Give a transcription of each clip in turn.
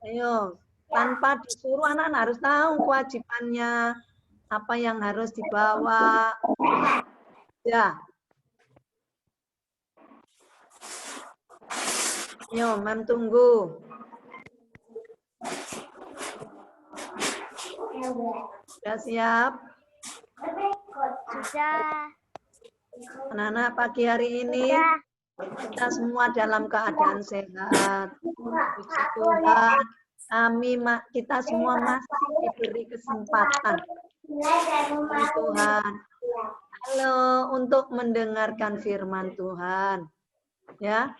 Ayo, tanpa disuruh anak-anak harus tahu kewajibannya, apa yang harus dibawa. Ya. Ayo, Mem tunggu. Sudah siap? Sudah. Anak-anak pagi hari ini kita semua dalam keadaan sehat. Puji Tuhan, kita semua masih diberi kesempatan. Puji Tuhan. Halo, untuk mendengarkan firman Tuhan. Ya.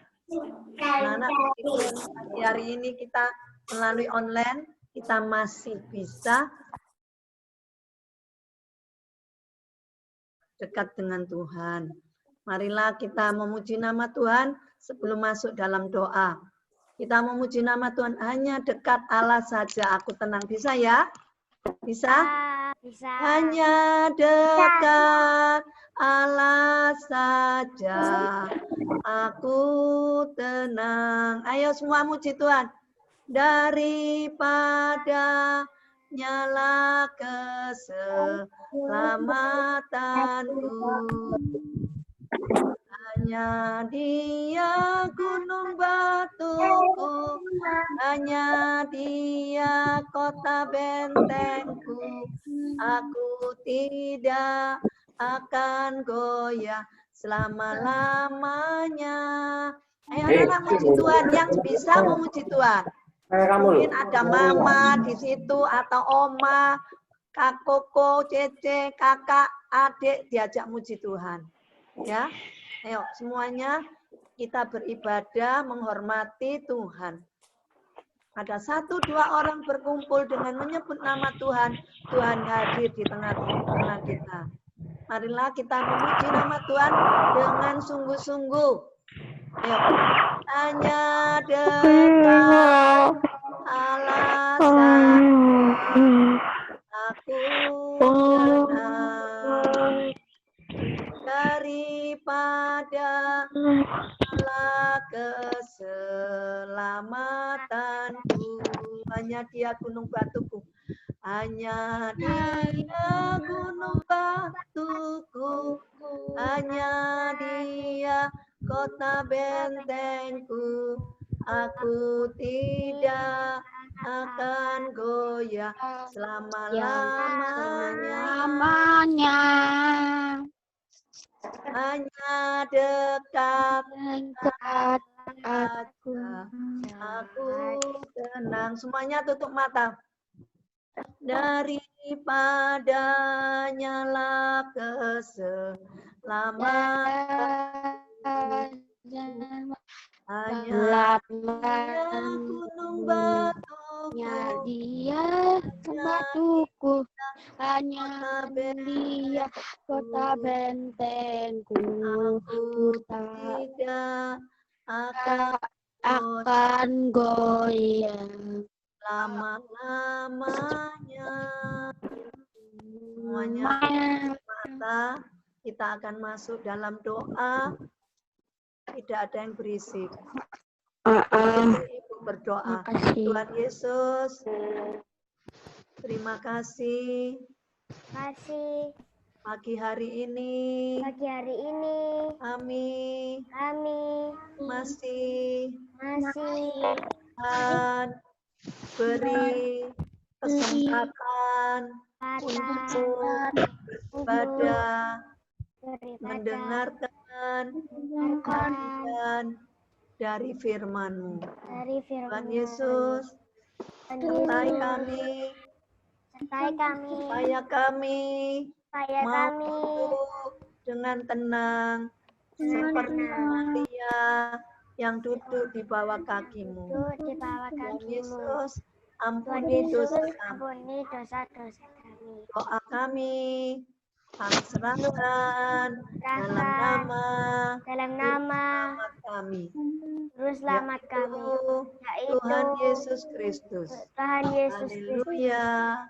Anak-anak pagi hari ini kita melalui online, kita masih bisa dekat dengan Tuhan. Marilah kita memuji nama Tuhan sebelum masuk dalam doa. Kita memuji nama Tuhan hanya dekat Allah saja. Aku tenang. Bisa ya? Bisa? Bisa. Hanya dekat Allah saja. Aku tenang. Ayo semua muji Tuhan. Daripada nyala keselamatanku, hanya Dia gunung batuku, hanya Dia kota bentengku. Aku tidak akan goyah selama-lamanya. Ayo anak-anak muji Tuhan, yang bisa memuji Tuhan. Mungkin ada mama di situ atau oma, kak Koko, Cece, kakak, adik diajak muji Tuhan. Ya, ayo semuanya kita beribadah menghormati Tuhan. Ada 1-2 orang berkumpul dengan menyebut nama Tuhan, Tuhan hadir di tengah-tengah kita. Marilah kita memuji nama Tuhan dengan sungguh-sungguh. Ayo, hanya dekat Allah saja aku tenang, daripada Allah keselamatanku. Hanya Dia gunung batuku, hanya Dia gunung batuku, hanya Dia kota bentengku. Aku tidak akan goyah selama-lamanya. Hanya dekat aku tenang. Semuanya tutup mata. Daripada nyala keselamatan, hanya gunung batuku, hanya Dia kota bentengku. Aku tidak akan goyah lama-lamanya. Semuanya mata, kita akan masuk dalam doa. Tidak ada yang berisik. Ibu berdoa. Tuhan Yesus, terima kasih. Pagi hari ini. Kami masih Tuhan beri kesempatan untuk beribadah, mendengarkan kajian dari firman-Mu. Tuhan Yesus, sertai kami, supaya kami mau dengan tenang, seperti Maria yang duduk di bawah kaki-Mu. Tuhan Yesus, ampuni dosa kami. Doa kami kami serahkan dalam nama kami. Yaitu Tuhan Yesus Kristus. Haleluya.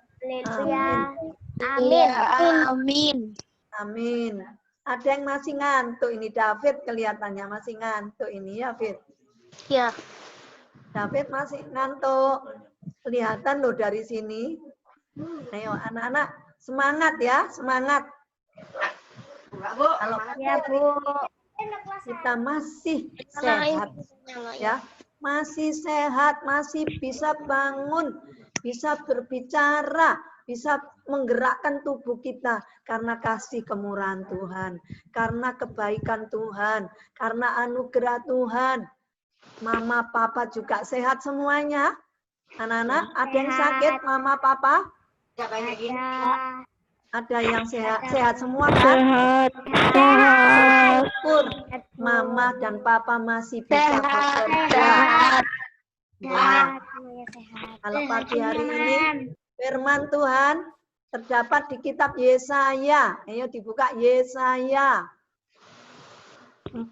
Amin. Ada yang masih ngantuk ini, David kelihatannya masih ngantuk ini ya, Fit. Ya. David masih ngantuk. Kelihatan loh dari sini. Ayo anak-anak semangat ya, semangat. Kalau Ya, Bu. kita masih sehat, ya, masih sehat, masih bisa bangun, bisa berbicara, bisa menggerakkan tubuh kita karena kasih kemurahan Tuhan, karena kebaikan Tuhan, karena anugerah Tuhan. Mama, papa juga sehat semuanya. Anak-anak, ada yang sakit, mama, papa? Ada yang sehat semua kan? Sehat. Syukur mama dan papa masih bisa bekerja. Ya. Kalau pagi hari ini firman Tuhan terdapat di kitab Yesaya. Ayo dibuka Yesaya 41.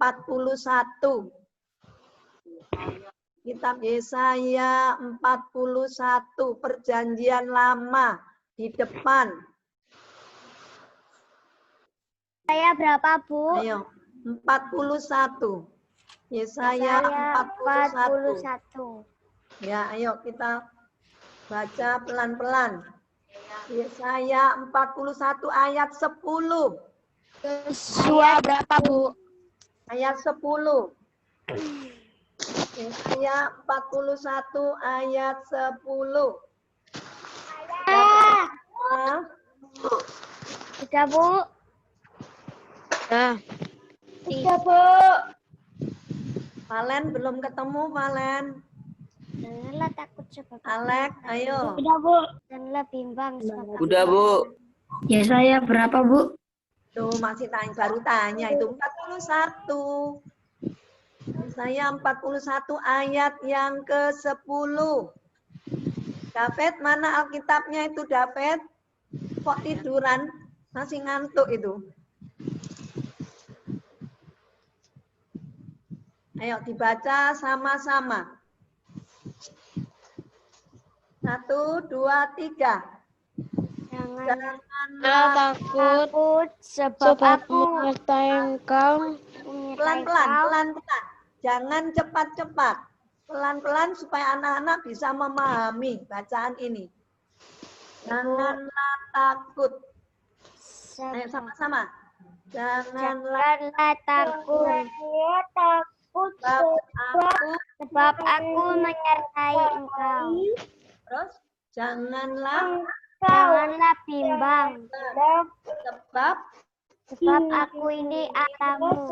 Kitab Yesaya 41, Perjanjian Lama di depan. Saya berapa, Bu? Ayo, 41. Yesaya 41. Ya, ayo kita baca pelan-pelan. Yesaya 41 ayat 10. Yosua berapa, Bu? Ayat 10. Yesaya 41 ayat 10. Tiga, Bu. Tiga, Bu. Valen belum ketemu, Valen. Janganlah takut sebab Alex, ayo. udah, Bu. Janganlah bimbang sebab Udah, Bu. Yesaya berapa, Bu? Tuh masih baru tanya itu 41. Saya 41 ayat yang ke-10. David, mana Alkitabnya itu, David? Kok tiduran? Masih ngantuk itu. Ayo dibaca sama-sama. 1, 2, 3. Janganlah takut sebab aku menyertai engkau. Pelan-pelan. Jangan cepat-cepat. Pelan-pelan supaya anak-anak bisa memahami bacaan ini. Janganlah takut. Ayo sama-sama. Janganlah takut sebab aku menyertai engkau. Terus janganlah bimbang sebab aku ini Allahmu.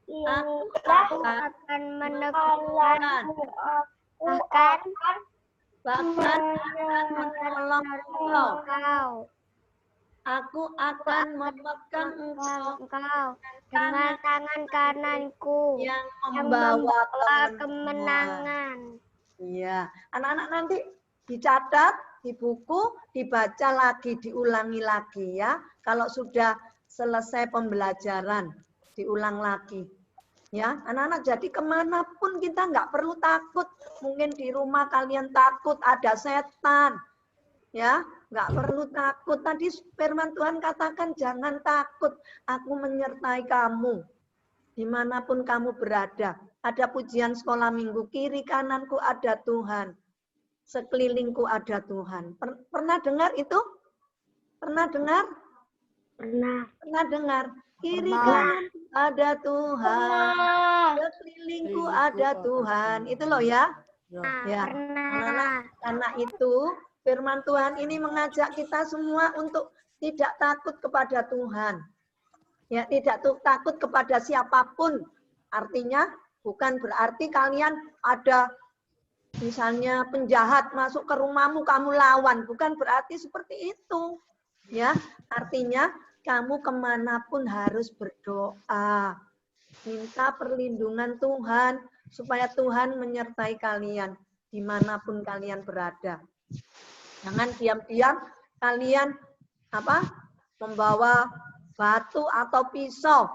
Aku akan meneguhkan bahkan akan menolong engkau. Aku akan memegang engkau dengan tangan kananku yang membawa kemenangan. Iya, anak-anak nanti dicatat di buku, dibaca lagi, diulangi lagi ya. Kalau sudah selesai pembelajaran, diulang lagi. Ya, anak-anak, jadi kemanapun kita nggak perlu takut. Mungkin di rumah kalian takut ada setan, ya, nggak perlu takut. Tadi firman Tuhan katakan jangan takut, aku menyertai kamu dimanapun kamu berada. Ada pujian sekolah minggu, kiri kananku ada Tuhan, sekelilingku ada Tuhan. Pernah dengar itu? Pernah dengar? Pernah dengar? Kiri kanan ada Tuhan, sekelilingku ada Tuhan. Itu loh ya. Ya. Karena itu firman Tuhan ini mengajak kita semua untuk tidak takut kepada Tuhan. Ya, tidak takut kepada siapapun. Artinya bukan berarti kalian ada misalnya penjahat masuk ke rumahmu kamu lawan, bukan berarti seperti itu. Ya, artinya kamu kemanapun harus berdoa, minta perlindungan Tuhan supaya Tuhan menyertai kalian dimanapun kalian berada. Jangan diam-diam kalian membawa batu atau pisau,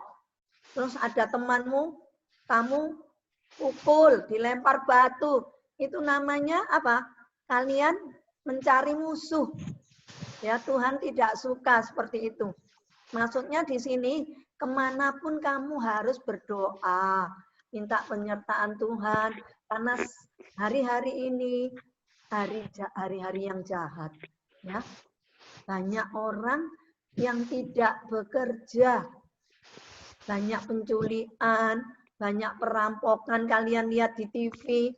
terus ada temanmu, kamu pukul, dilempar batu, itu namanya apa? Kalian mencari musuh. Ya, Tuhan tidak suka seperti itu. Maksudnya di sini kemanapun kamu harus berdoa, minta penyertaan Tuhan, karena hari-hari ini hari-hari yang jahat, ya. Banyak orang yang tidak bekerja, banyak penculikan, banyak perampokan, kalian lihat di TV,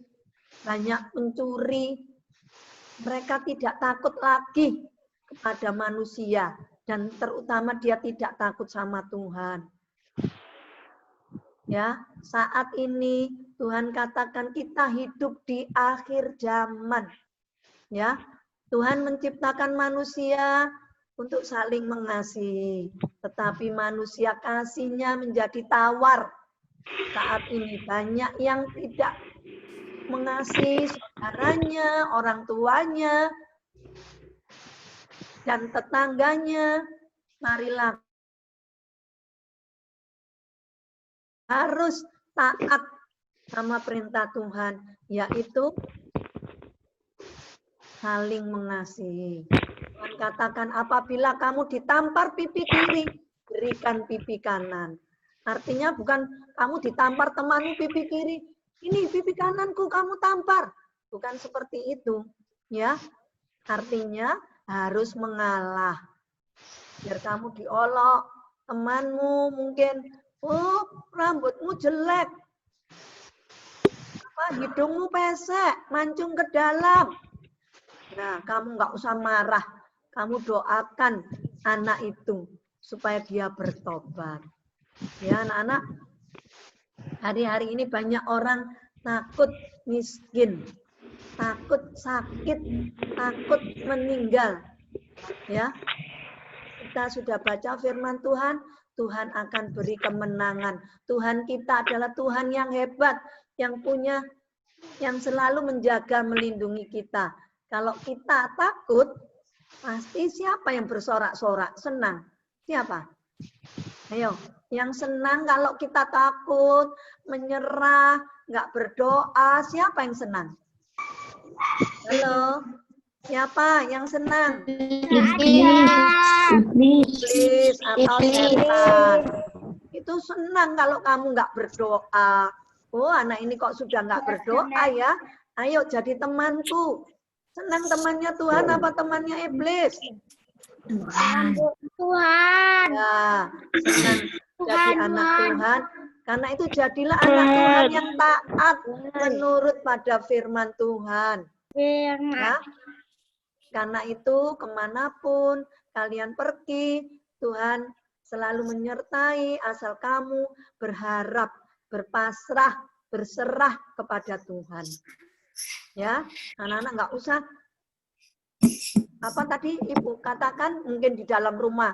banyak pencuri. Mereka tidak takut lagi kepada manusia, dan terutama dia tidak takut sama Tuhan. Ya, saat ini Tuhan katakan kita hidup di akhir zaman. Ya, Tuhan menciptakan manusia untuk saling mengasihi, tetapi manusia kasihnya menjadi tawar. Saat ini banyak yang tidak mengasihi saudaranya, orang tuanya, dan tetangganya. Marilah harus taat sama perintah Tuhan, yaitu saling mengasihi. Tuhan katakan, apabila kamu ditampar pipi kiri, berikan pipi kanan. Artinya bukan kamu ditampar temanmu pipi kiri, ini pipi kananku kamu tampar. Bukan seperti itu, ya. Artinya harus mengalah. Biar kamu diolok, temanmu mungkin, oh rambutmu jelek, hidungmu pesek, mancung ke dalam. Nah, kamu nggak usah marah. Kamu doakan anak itu supaya dia bertobat. Ya, anak-anak, hari-hari ini banyak orang takut miskin, takut sakit, takut meninggal. Ya, kita sudah baca firman Tuhan, Tuhan akan beri kemenangan. Tuhan kita adalah Tuhan yang hebat, yang selalu menjaga, melindungi kita. Kalau kita takut, pasti siapa yang bersorak-sorak? Senang. Siapa? Ayo, yang senang kalau kita takut, menyerah, nggak berdoa, siapa yang senang? Halo, siapa yang senang? Iblis atau setan. Itu senang kalau kamu nggak berdoa. Oh, anak ini kok sudah nggak berdoa ya? Ayo jadi temanku. Senang temannya Tuhan apa temannya iblis? Tuhan. Ya, senang jadi anak Tuhan. Karena itu jadilah anak Tuhan yang taat menurut pada firman Tuhan. Ya. Karena itu kemanapun kalian pergi, Tuhan selalu menyertai asal kamu berharap, berpasrah, berserah kepada Tuhan. Ya, anak-anak nggak usah. Apa tadi Ibu katakan, mungkin di dalam rumah,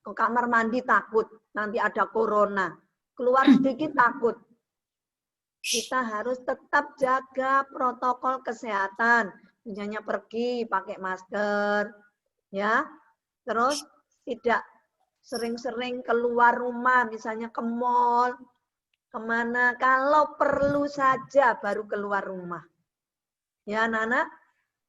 ke kamar mandi takut, nanti ada corona. Keluar sedikit takut. Kita harus tetap jaga protokol kesehatan. Misalnya pergi pakai masker, ya. Terus tidak sering-sering keluar rumah, misalnya ke mall, kemana. Kalau perlu saja baru keluar rumah. Ya anak-anak,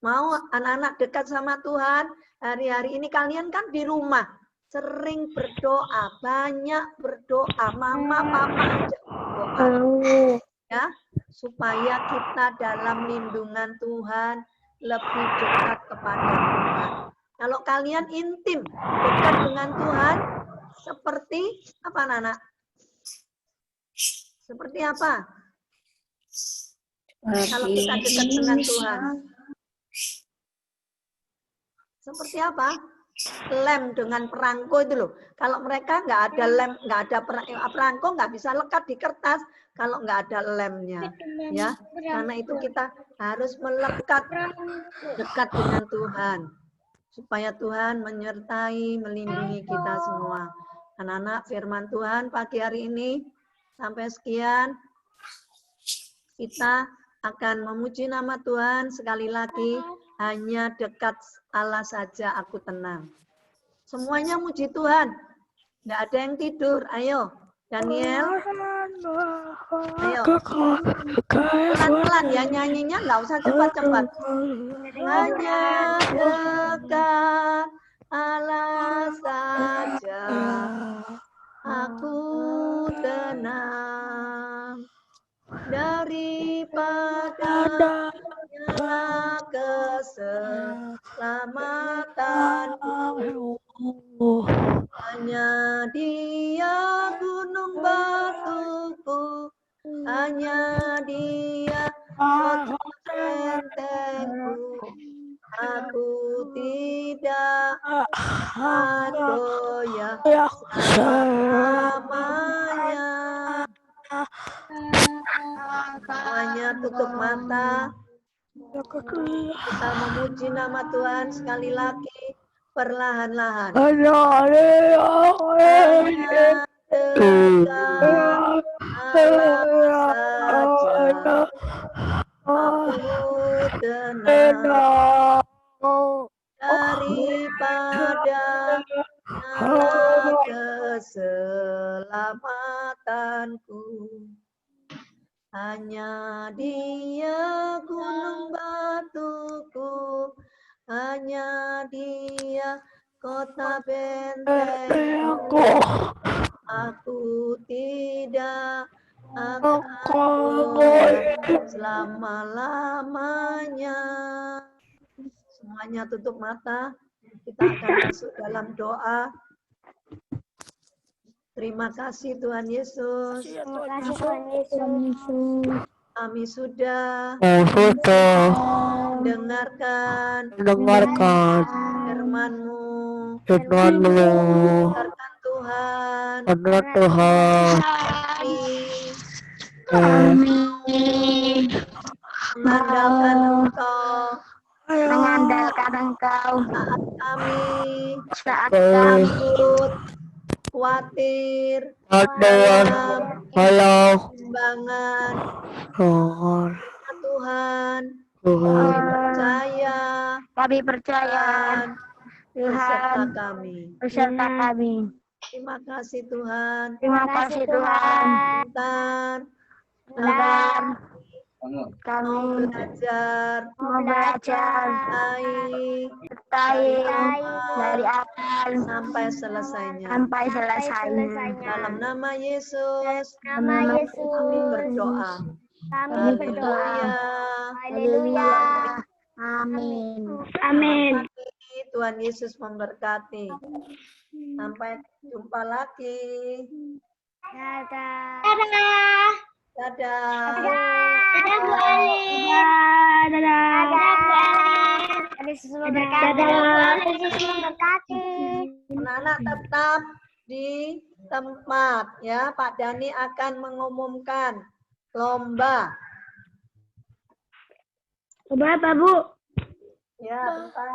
mau anak-anak dekat sama Tuhan, hari-hari ini kalian kan di rumah. Sering berdoa, banyak berdoa, mama, papa aja berdoa. Ya, supaya kita dalam lindungan Tuhan, lebih dekat kepada Tuhan. Kalau kalian intim, dekat dengan Tuhan, seperti apa anak-anak? Seperti apa? Kalau kita dekat dengan Tuhan. Seperti apa? Lem dengan perangko itu loh. Kalau mereka nggak ada lem, nggak ada perangko, nggak bisa lekat di kertas kalau nggak ada lemnya, ya. Karena itu kita harus melekat dekat dengan Tuhan, supaya Tuhan menyertai, melindungi kita semua. Anak-anak, firman Tuhan pagi hari ini sampai sekian. Kita akan memuji nama Tuhan sekali lagi. Hanya dekat Allah saja aku tenang. Semuanya muji Tuhan. Nggak ada yang tidur. Ayo, Daniel. Ayo. Pelan-pelan ya nyanyinya, nggak usah cepat-cepat. Hanya dekat Allah saja aku tenang. daripada nyala keselamatanku. Hanya Dia gunung batuku, hanya Dia kota bentengku. Aku tidak goyah selamanya. Semuanya tutup mata. Kita memuji nama Tuhan sekali lagi, perlahan-lahan. Hanya dekat Allah saja, aku tenang daripada nyala keselamatanku. Hanya Dia gunung batuku, hanya Dia kota bentengku. Aku tidak akan goyah selama-lamanya. Semuanya tutup mata. Kita akan masuk dalam doa. Terima kasih Tuhan Yesus. Terima kasih Tuhan Yesus. Kami sudah mendengarkan firman-Mu. Dengarkan Tuhan. Kami mengandalkan Engkau. Saat kami takut, khawatir, dalam kebimbangan. Tuhan, kami percaya Tuhan beserta kami. Terima kasih Tuhan. Sebentar kami belajar dari awal sampai selesainya. Dalam nama Yesus, kami berdoa. Haleluya. Amin. Tuhan Yesus memberkati. Sampai jumpa lagi. Dadah. Dadah. Dadah Bu Ali. Dadah. Anak-anak tetap di tempat ya. Pak Dani akan mengumumkan lomba. Lomba apa Bu? Ya, bentar.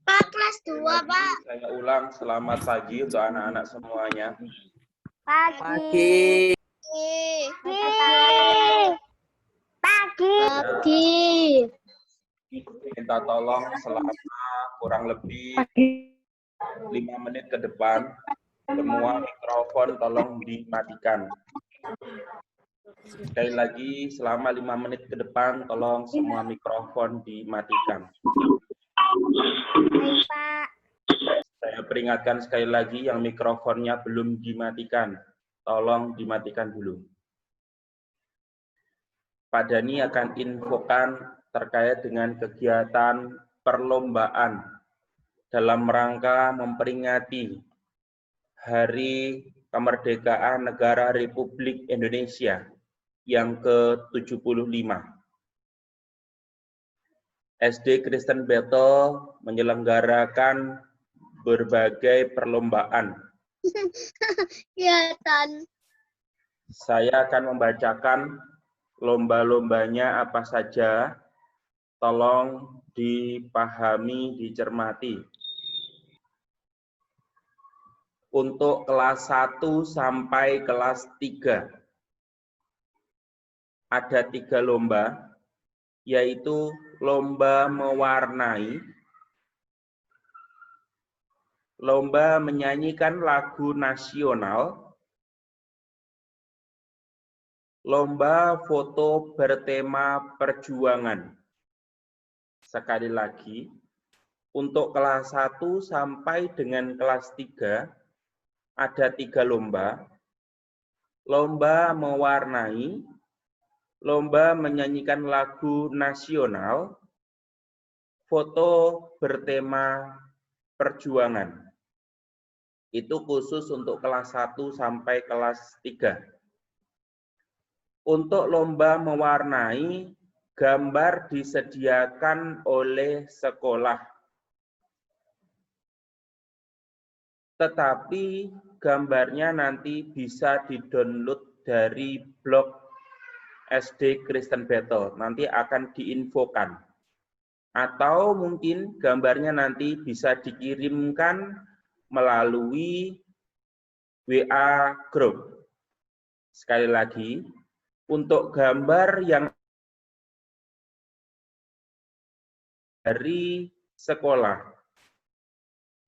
Pak kelas 2 Pak. Saya ulang, selamat pagi untuk anak-anak semuanya. Pagi. Minta tolong selama kurang lebih 5 menit ke depan, semua mikrofon tolong dimatikan. Sekali lagi, selama 5 menit ke depan, tolong semua mikrofon dimatikan. Baik, Pak. Saya peringatkan sekali lagi, yang mikrofonnya belum dimatikan, tolong dimatikan dulu. Pak Dani akan infokan terkait dengan kegiatan perlombaan dalam rangka memperingati Hari Kemerdekaan Negara Republik Indonesia yang ke-75. SD Kristen Beto menyelenggarakan berbagai perlombaan. Saya akan membacakan lomba-lombanya apa saja, tolong dipahami, dicermati. Untuk kelas 1 sampai kelas 3, ada 3 lomba, yaitu lomba mewarnai, lomba menyanyikan lagu nasional, lomba foto bertema perjuangan. Sekali lagi, untuk kelas 1 sampai dengan kelas 3 ada 3 lomba. Lomba mewarnai, lomba menyanyikan lagu nasional, foto bertema perjuangan. Itu khusus untuk kelas 1 sampai kelas 3. Untuk lomba mewarnai, gambar disediakan oleh sekolah. Tetapi gambarnya nanti bisa di-download dari blog SD Kristen Battle. Nanti akan diinfokan. Atau mungkin gambarnya nanti bisa dikirimkan melalui WA group. Sekali lagi, untuk gambar yang dari sekolah,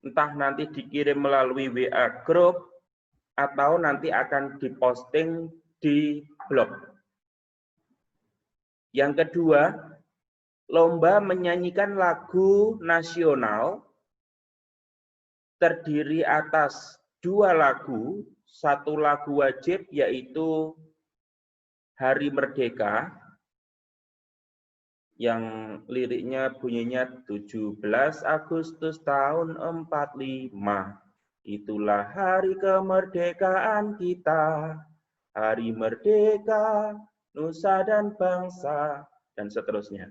entah nanti dikirim melalui WA group atau nanti akan diposting di blog. Yang kedua, lomba menyanyikan lagu nasional terdiri atas 2 lagu, 1 lagu wajib yaitu Hari Merdeka, yang liriknya bunyinya 17 Agustus tahun 45. Itulah hari kemerdekaan kita, hari merdeka, nusa dan bangsa, dan seterusnya.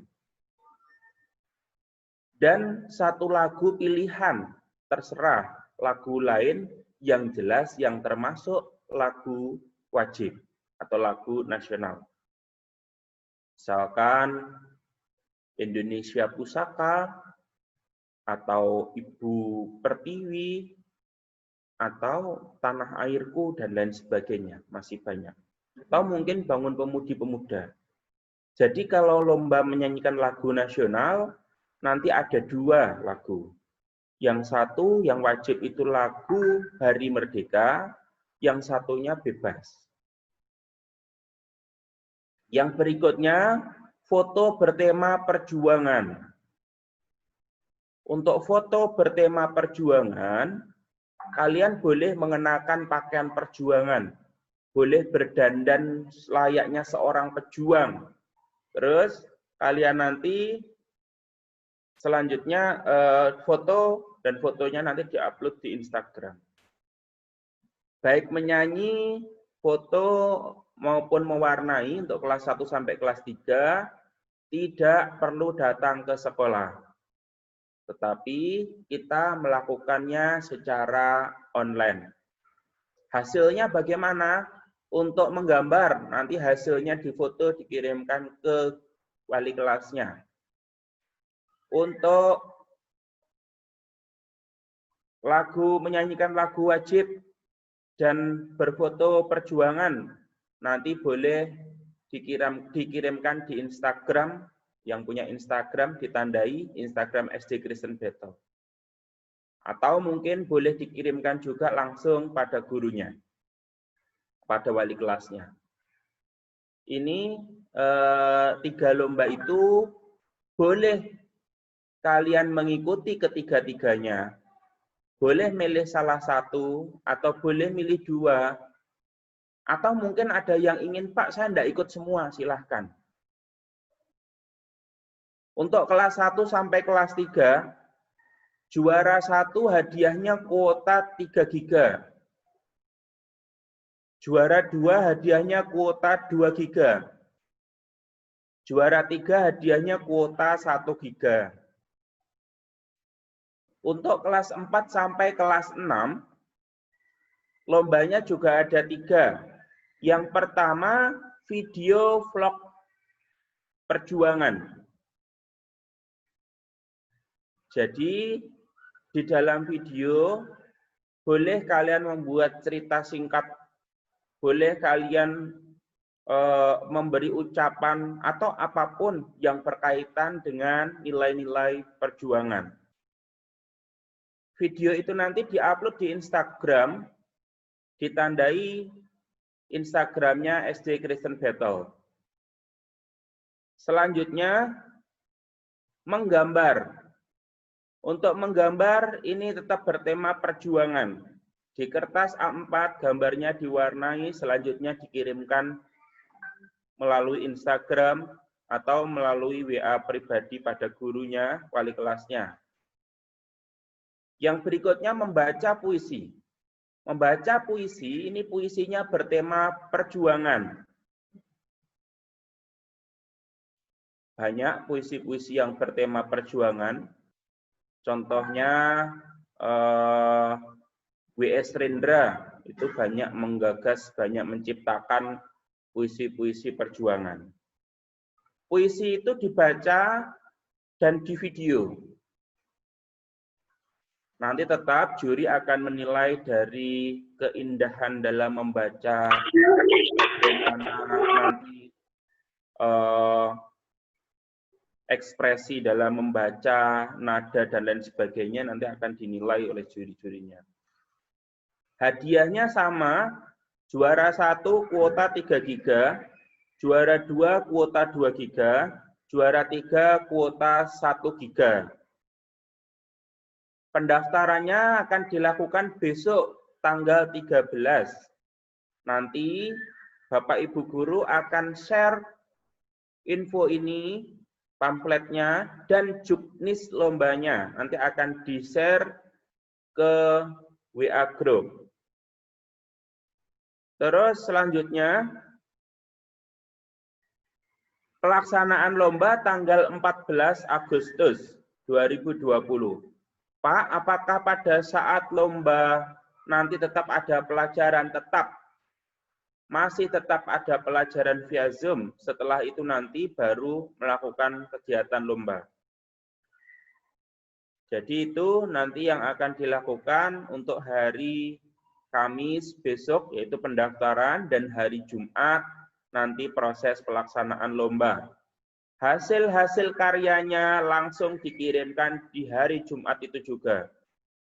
Dan 1 lagu pilihan, terserah lagu lain yang jelas yang termasuk lagu wajib atau lagu nasional. Misalkan Indonesia Pusaka, atau Ibu Pertiwi, atau Tanah Airku, dan lain sebagainya. Masih banyak. Atau mungkin Bangun Pemudi-Pemuda. Jadi kalau lomba menyanyikan lagu nasional, nanti ada 2 lagu. Yang satu, yang wajib itu lagu Hari Merdeka, yang satunya bebas. Yang berikutnya, foto bertema perjuangan. Untuk foto bertema perjuangan, kalian boleh mengenakan pakaian perjuangan. Boleh berdandan layaknya seorang pejuang. Terus, kalian nanti selanjutnya foto, dan fotonya nanti diupload di Instagram. Baik menyanyi, foto, maupun mewarnai untuk kelas 1 sampai kelas 3, tidak perlu datang ke sekolah. Tetapi kita melakukannya secara online. Hasilnya bagaimana? Untuk menggambar, nanti hasilnya difoto dikirimkan ke wali kelasnya. Untuk menyanyikan lagu wajib dan berfoto perjuangan, nanti boleh dikirimkan di Instagram. Yang punya Instagram ditandai Instagram SD Kristen Battle. Atau mungkin boleh dikirimkan juga langsung pada gurunya, pada wali kelasnya. Ini 3 lomba itu boleh kalian mengikuti ketiga-tiganya. Boleh milih salah satu, atau boleh milih 2. Atau mungkin ada yang ingin, Pak, saya tidak ikut semua, silahkan. Untuk kelas 1 sampai kelas 3, juara 1 hadiahnya kuota 3 GB. Juara 2 hadiahnya kuota 2 GB. Juara 3 hadiahnya kuota 1 GB. Untuk kelas 4 sampai kelas 6, lombanya juga ada 3. Yang pertama, video vlog perjuangan. Jadi, di dalam video, boleh kalian membuat cerita singkat, boleh kalian memberi ucapan, atau apapun yang berkaitan dengan nilai-nilai perjuangan. Video itu nanti diupload di Instagram, ditandai Instagramnya SD Kristen Battle. Selanjutnya, menggambar. Untuk menggambar ini tetap bertema perjuangan. Di kertas A4 gambarnya diwarnai, selanjutnya dikirimkan melalui Instagram atau melalui WA pribadi pada gurunya, wali kelasnya. Yang berikutnya membaca puisi. Membaca puisi, ini puisinya bertema perjuangan. Banyak puisi-puisi yang bertema perjuangan. Contohnya W.S. Rendra itu banyak menggagas, banyak menciptakan puisi-puisi perjuangan. Puisi itu dibaca dan di video. Nanti tetap juri akan menilai dari keindahan dalam membaca, bagaimana nanti ekspresi dalam membaca, nada, dan lain sebagainya nanti akan dinilai oleh juri-jurinya. Hadiahnya sama, juara 1 kuota 3 GB, juara 2 kuota 2 GB, juara 3 kuota 1 GB. Pendaftarannya akan dilakukan besok tanggal 13. Nanti Bapak Ibu Guru akan share info ini, pamfletnya, dan juknis lombanya. Nanti akan di-share ke WA Group. Terus selanjutnya, pelaksanaan lomba tanggal 14 Agustus 2020. Pak, apakah pada saat lomba nanti tetap ada pelajaran? Tetap. Masih tetap ada pelajaran via Zoom. Setelah itu nanti baru melakukan kegiatan lomba. Jadi itu nanti yang akan dilakukan untuk hari Kamis besok, yaitu pendaftaran, dan hari Jumat nanti proses pelaksanaan lomba. Hasil-hasil karyanya langsung dikirimkan di hari Jumat itu juga.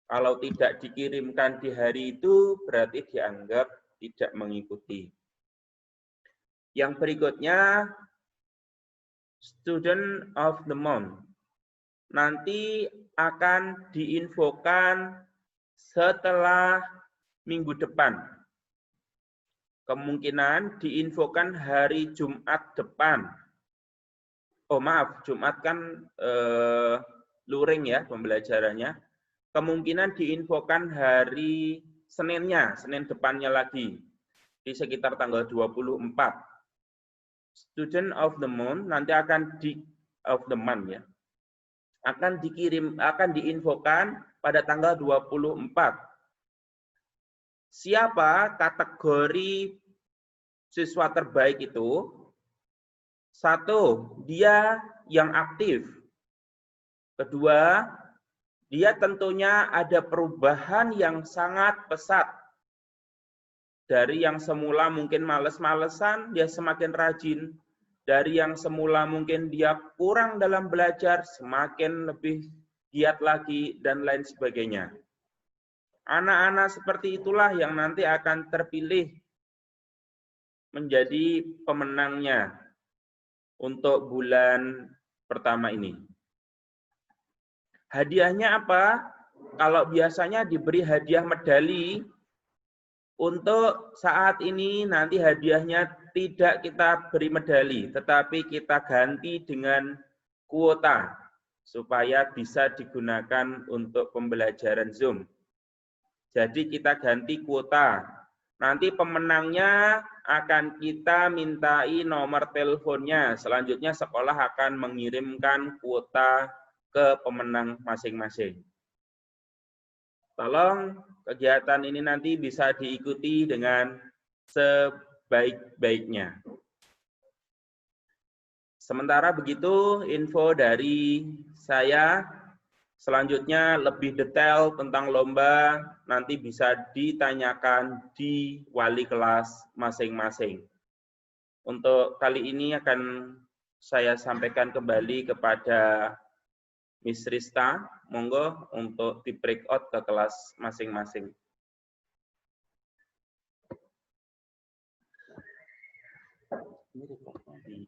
Kalau tidak dikirimkan di hari itu, berarti dianggap tidak mengikuti. Yang berikutnya, Student of the Month. Nanti akan diinfokan setelah minggu depan. Kemungkinan diinfokan hari Jumat depan. Oh maaf, Jumat kan luring ya pembelajarannya. Kemungkinan diinfokan hari Seninnya, Senin depannya lagi. Di sekitar tanggal 24. Student of the Month nanti akan ya. Akan diinfokan pada tanggal 24. Siapa kategori siswa terbaik itu? 1, dia yang aktif. Kedua, dia tentunya ada perubahan yang sangat pesat. Dari yang semula mungkin males-malesan, dia semakin rajin. Dari yang semula mungkin dia kurang dalam belajar, semakin lebih giat lagi, dan lain sebagainya. Anak-anak seperti itulah yang nanti akan terpilih menjadi pemenangnya untuk bulan pertama ini. Hadiahnya apa? Kalau biasanya diberi hadiah medali, untuk saat ini nanti hadiahnya tidak kita beri medali, tetapi kita ganti dengan kuota supaya bisa digunakan untuk pembelajaran Zoom. Jadi kita ganti kuota. Nanti pemenangnya akan kita mintai nomor teleponnya. Selanjutnya sekolah akan mengirimkan kuota ke pemenang masing-masing. Tolong kegiatan ini nanti bisa diikuti dengan sebaik-baiknya. Sementara begitu info dari saya. Selanjutnya lebih detail tentang lomba nanti bisa ditanyakan di wali kelas masing-masing. Untuk kali ini akan saya sampaikan kembali kepada Miss Rista. Monggo untuk di breakout ke kelas masing-masing. Mirip kok di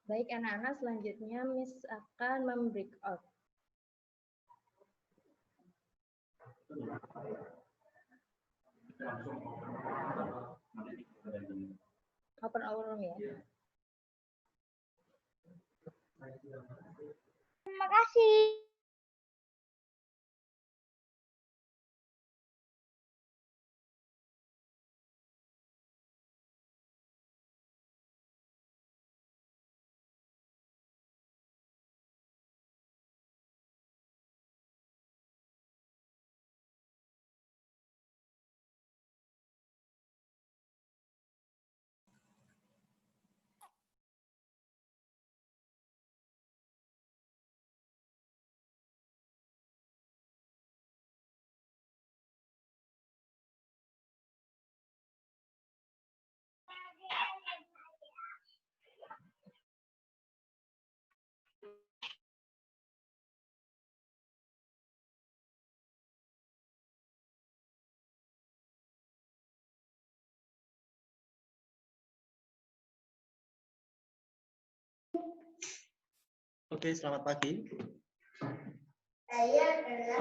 Baik anak-anak, selanjutnya Miss akan membreak out. Open our room ya. Terima kasih. Oke, selamat pagi.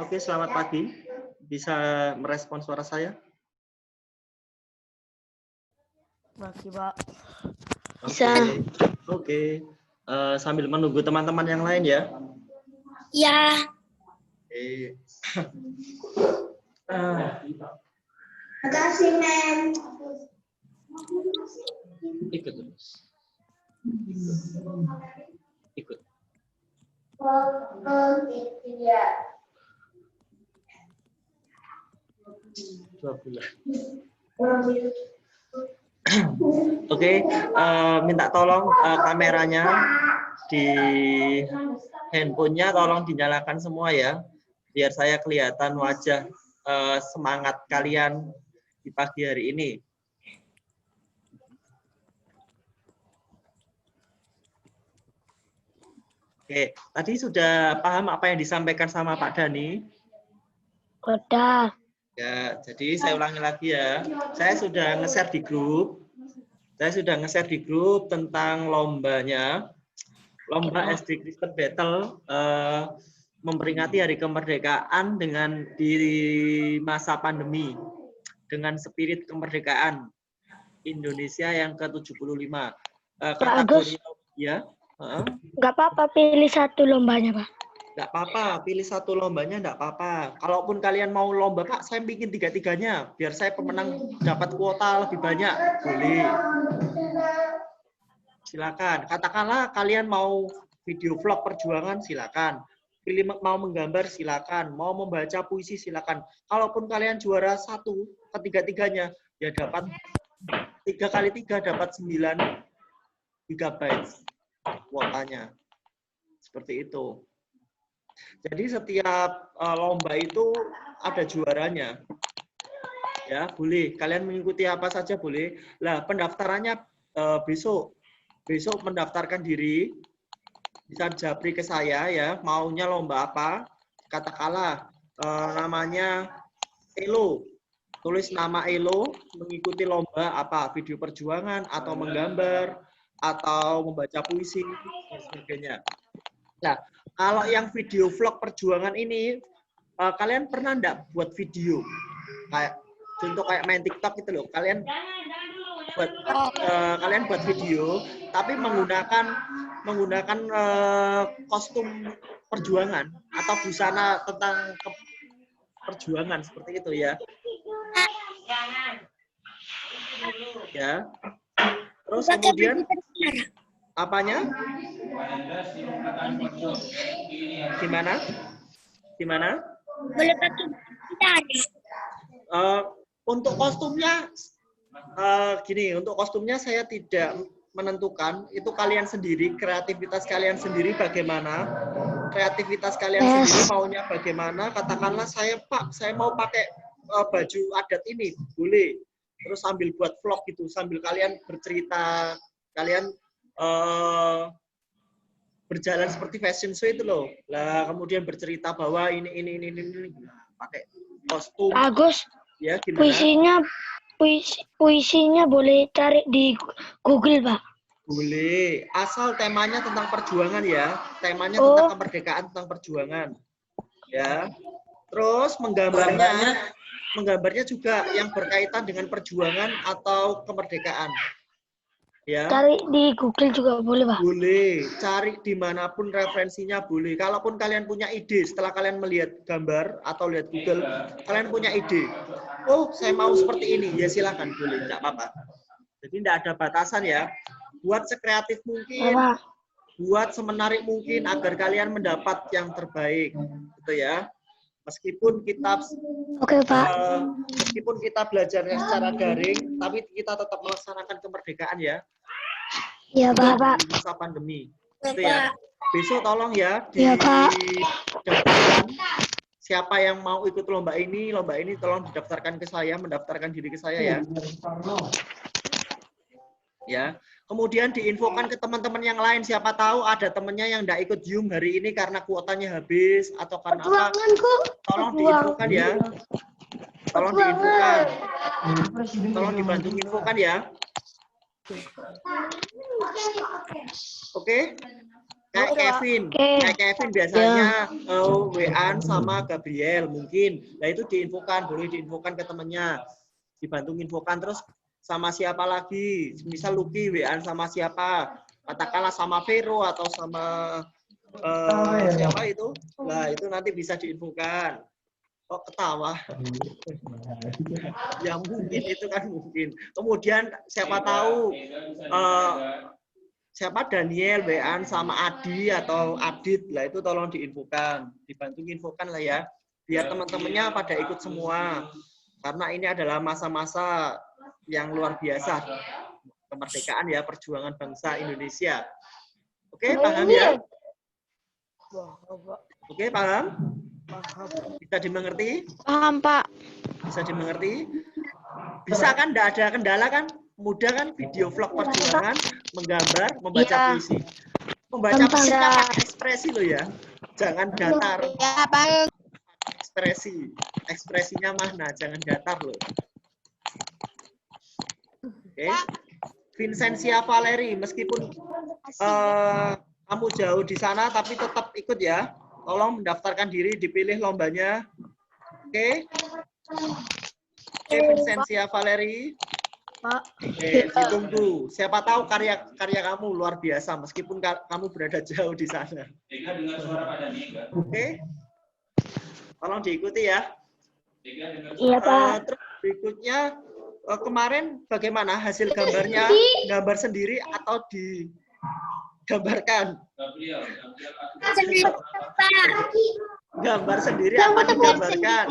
Oke, selamat pagi. Bisa merespon suara saya? Pagi, Pak. Bisa. Oke. Sambil menunggu teman-teman yang lain ya. Ya. Oke. Makasih, Mem. Ikut terus. Ikut. Gitu ya. 2 bulan. Oke, minta tolong kameranya di handphonenya tolong dinyalakan semua ya, biar saya kelihatan wajah semangat kalian di pagi hari ini. Oke, tadi sudah paham apa yang disampaikan sama Pak Dhani? Udah. Ya, jadi saya ulangi lagi ya. Saya sudah nge-share di grup. Saya sudah nge-share di grup tentang lombanya. Lomba SD Kristen Battle memperingati Hari Kemerdekaan dengan di masa pandemi. Dengan spirit kemerdekaan Indonesia yang ke-75. Kategori ya. Nggak apa-apa pilih satu lombanya, Pak. Nggak apa-apa, pilih satu lombanya nggak apa-apa. Kalaupun kalian mau lomba, Pak, saya bikin tiga-tiganya. Biar saya pemenang dapat kuota lebih banyak. Boleh. Silakan. Katakanlah kalian mau video vlog perjuangan, silakan. Pilih mau menggambar, silakan. Mau membaca puisi, silakan. Kalaupun kalian juara 1 ketiga-tiganya, ya dapat 3 kali 3 dapat 9 GB kuotanya. Seperti itu. Jadi setiap lomba itu ada juaranya. Ya, boleh. Kalian mengikuti apa saja boleh. Lah, pendaftarannya besok. Besok mendaftarkan diri. Bisa japri ke saya ya, maunya lomba apa? Katakanlah namanya Elo. Tulis nama Elo, mengikuti lomba apa? Video perjuangan atau menggambar atau membaca puisi dan sebagainya. Nah, kalau yang video vlog perjuangan ini, kalian pernah enggak buat video? Kayak contoh kayak main TikTok itu loh. Kalian buat video, tapi menggunakan kostum perjuangan atau busana tentang perjuangan seperti itu ya. Ya. Terus kemudian apanya? Gimana? Gimana? Boleh pakai gitar. Untuk kostumnya gini, untuk kostumnya saya tidak menentukan, itu kalian sendiri, kreativitas kalian sendiri bagaimana, kreativitas kalian sendiri maunya bagaimana. Katakanlah saya Pak, saya mau pakai baju adat ini, boleh. terus sambil buat vlog gitu, sambil kalian bercerita, kalian berjalan seperti fashion show itu loh. Lah kemudian bercerita bahwa ini. Nah, pakai kostum. Bagus. Ya, gimana? Puisinya boleh cari di Google, Pak. Boleh, asal temanya tentang perjuangan ya. Temanya tentang kemerdekaan, tentang perjuangan. Ya. Terus menggambarnya juga yang berkaitan dengan perjuangan atau kemerdekaan. Ya. Cari di Google juga boleh, Pak. Boleh, cari dimanapun referensinya boleh. Kalaupun kalian punya ide, setelah kalian melihat gambar atau lihat Google, kalian punya ide. Oh, saya mau seperti ini, ya silahkan, boleh, tidak apa-apa. Jadi tidak ada batasan ya. Buat sekreatif mungkin, buat semenarik mungkin agar kalian mendapat yang terbaik, gitu ya. Meskipun kita meskipun kita belajarnya secara daring, tapi kita tetap melaksanakan kemerdekaan ya. Iya, Pak. Di masa pandemi. Itu ya. Besok tolong ya Iya, Pak. didaftarkan. Siapa yang mau ikut lomba ini tolong didaftarkan ke saya, mendaftarkan diri ke saya ya. Ya. Kemudian diinfokan ke teman-teman yang lain. Siapa tahu ada temannya yang tidak ikut Zoom hari ini karena kuotanya habis atau karena apa. Tolong diinfokan ya. Tolong diinfokan. Tolong dibantu infokan ya. Oke? Kayak Kevin biasanya WA-an sama Gabriel mungkin. Nah itu diinfokan, boleh diinfokan ke temannya. Dibantu infokan terus sama siapa lagi? Misal Lucky WA-an sama siapa? Katakanlah sama Vero atau sama siapa itu? Nah, itu nanti bisa diinfokan. Kok ketawa? Ya mungkin itu kan mungkin. Kemudian siapa tahu siapa Daniel WA-an sama Adi atau Adit. Lah itu tolong diinfokan. Dibantu infokan lah ya. Biar teman-temannya pada ikut semua. Karena ini adalah masa-masa yang luar biasa, kemerdekaan ya, perjuangan bangsa Indonesia. Oke, paham ya? Oke, paham? Bisa dimengerti? Paham, Pak. Bisa dimengerti? Bisa kan? Tidak ada kendala kan? Mudah kan? Video vlog perjuangan, menggambar, membaca puisi. Membaca puisi pakai ekspresi loh ya. Jangan datar. Ya, Pak. Ekspresinya mana? Jangan datar loh. Oke, Vincentia Valeri, meskipun kamu jauh di sana, tapi tetap ikut ya. Tolong mendaftarkan diri, dipilih lombanya. Oke, Vincentia Valeri. Oke, ditunggu. Siapa tahu karya kamu luar biasa, meskipun kamu berada jauh di sana. Oke, tolong diikuti ya. Iya, Pak. Terus berikutnya. Kemarin bagaimana hasil gambarnya? Gambar sendiri atau digambarkan? Gambar sendiri apa digambarkan?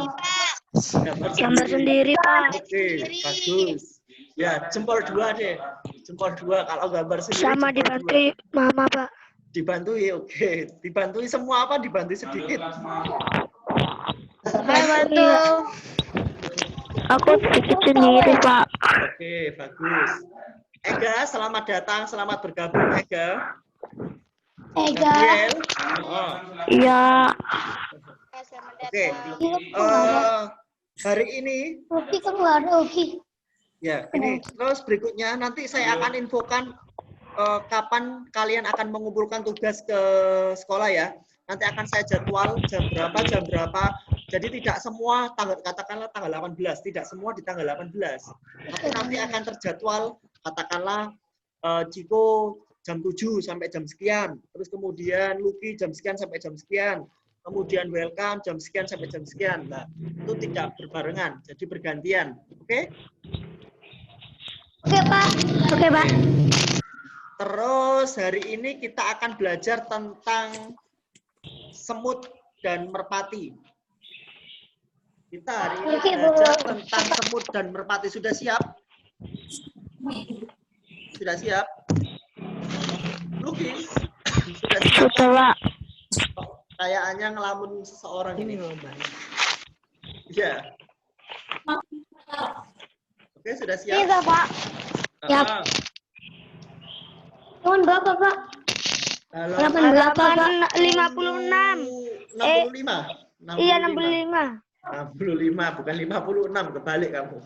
Gambar sendiri, Pak. Oke, bagus. Ya, jempol 2 deh. Jempol 2 kalau gambar sendiri. Sama dibantu Mama, Pak. Dibantui, oke. Dibantui semua apa? Dibantui sedikit. Saya bantu. Aku sedikit sendiri, Pak. Oke, bagus. Ega, selamat datang, selamat bergabung, Ega. Gabriel. Oh. Iya. Oke. Hari ini. Ya, ini. Terus berikutnya nanti saya akan infokan kapan kalian akan mengumpulkan tugas ke sekolah ya. Nanti akan saya jadwal jam berapa. Jadi tidak semua katakanlah tanggal 18, tidak semua di tanggal 18. Tapi nanti akan terjadwal katakanlah Ciko jam 7 sampai jam sekian, terus kemudian Lucky jam sekian sampai jam sekian, kemudian Welcome jam sekian sampai jam sekian. Nah, itu tidak berbarengan, jadi bergantian. Oke? Oke, Pak. Oke, Pak. Terus hari ini kita akan belajar tentang semut dan merpati. Kita hari ini belajar tentang semut dan merpati. Sudah siap? Sudah siap? Lucky? Sudah siap? Sudah, Pak. Kayaknya ngelamun seseorang ini. Ya. Oke, sudah siap? Iya, Pak. Siap. Ah, Tahun berapa, Pak? halaman 5856. 65. Iya, 65. 65, bukan 56, kebalik kamu.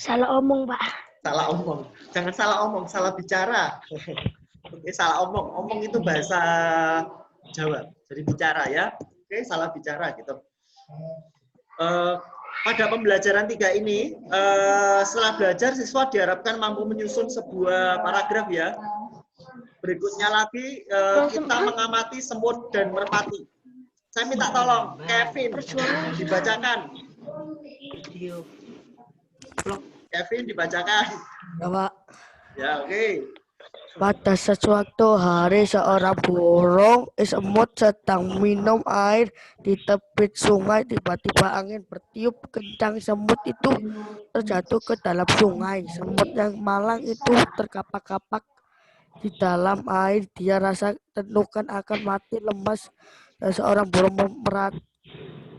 Salah omong, Pak. Salah omong. Jangan salah omong, salah bicara. Oke, salah omong. Omong itu bahasa Jawa. Jadi bicara ya. Oke, salah bicara gitu. Pada pembelajaran 3 ini, setelah belajar siswa diharapkan mampu menyusun sebuah paragraf ya. Berikutnya lagi kita mengamati semut dan merpati. Saya minta tolong Kevin dibacakan. Kevin dibacakan. Ya, Pak. Ya, oke. Pada sesuatu hari seorang burung semut sedang minum air di tepi sungai. Tiba-tiba angin bertiup kencang, semut itu terjatuh ke dalam sungai. Semut yang malang itu terkapak-kapak di dalam air. Dia rasa tentukan akan mati lemas, dan seorang burung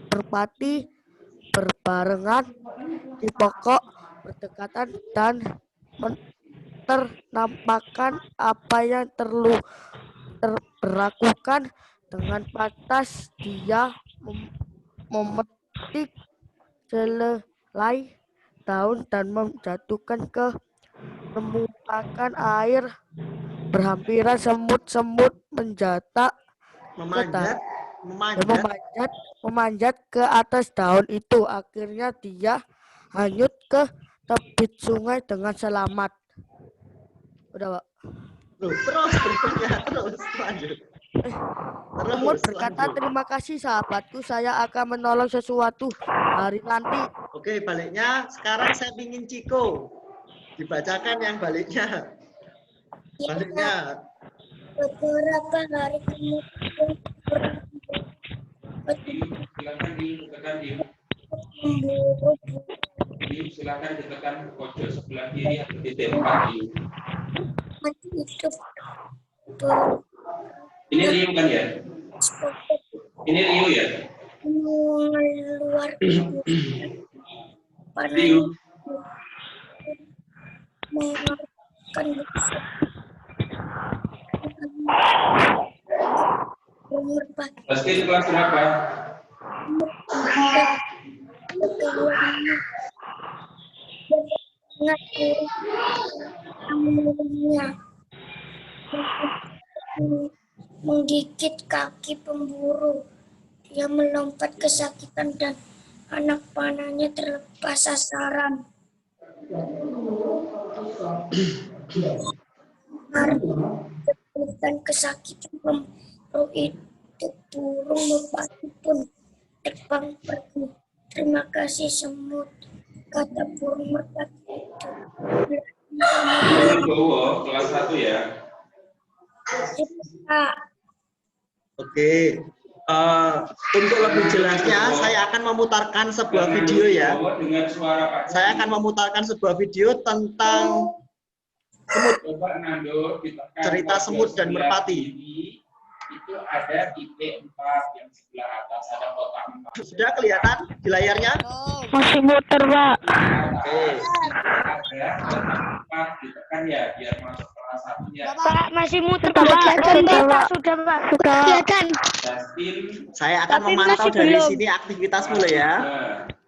merpati berbarengan di pokok berdekatan dan ternampakkan apa yang terlakukan. Dengan pantas dia memetik selai daun dan menjatuhkan ke permukaan air. Berhampiran semut-semut memanjat ke atas daun itu. Akhirnya dia hanyut ke tepi sungai dengan selamat. Udah, Pak. Terus berikutnya, terus lanjut. Semut berkata, terima kasih sahabatku, saya akan menolong sesuatu hari nanti. Oke, baliknya sekarang saya ingin Ciko dibacakan yang baliknya. Baliknya. Beberapa hari kemudian Silakan ditekan pojok sebelah kiri atau titik 4 Ini Rio kan ya? Ini Rio ya? Rio. Pasti di kelas berapa? Menggigit kaki pemburu. Dia melompat kesakitan dan anak panahnya terlepas sasaran. Karena kesakitan pemburu itu, burung merpati pun terbang pergi. Terima kasih semut, kata burung merpati itu. Kelas 1 ya? Oke. Untuk lebih jelasnya, saya akan memutarkan sebuah video ya. Saya akan memutarkan sebuah video tentang semut. Cerita semut dan merpati. Itu ada titik 4 yang sebelah atas, ada kotak 4. Sudah kelihatan di layarnya? Masih muter, Pak. Oke. Ada kotak 4 ditekan ya, biar masuk kelas 1-nya. Pak, masih muter, Pak. Sudah, Pak. Sudah kelihatan. Saya akan memantau dari sini aktivitasmu loh ya.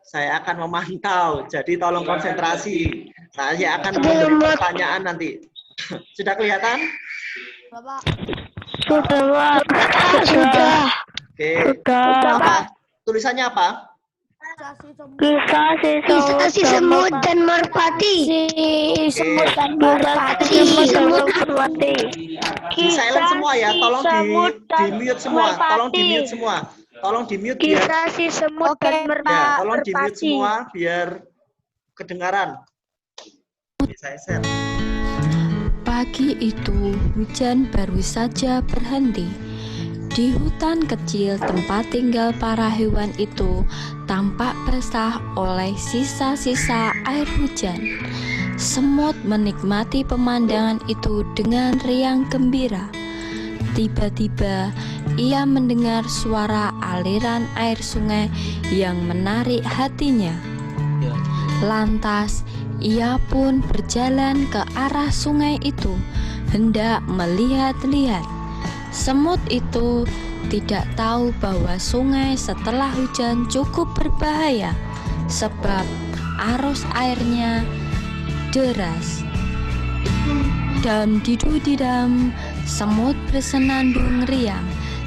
Saya akan memantau, jadi tolong konsentrasi. Saya akan memberi pertanyaan nanti. Sudah kelihatan? Sudah, Pak. Sudah. Oke. Apa? Tulisannya apa? Kisah si semut dan merpati. Semut dan merpati. Di silent semua ya, tolong di mute semua. Tolong di mute semua. Tolong di mute biar. Kisah si semut dan merpati. Ya, tolong di mute semua biar kedengaran. Oke, saya share. Pagi itu, hujan baru saja berhenti. Di hutan kecil tempat tinggal para hewan itu tampak basah oleh sisa-sisa air hujan. Semut menikmati pemandangan itu dengan riang gembira. Tiba-tiba, ia mendengar suara aliran air sungai yang menarik hatinya. Lantas ia pun berjalan ke arah sungai itu, hendak melihat-lihat. Semut itu tidak tahu bahwa sungai setelah hujan cukup berbahaya, sebab arus airnya deras. Dam-didam, semut bersenandung riang.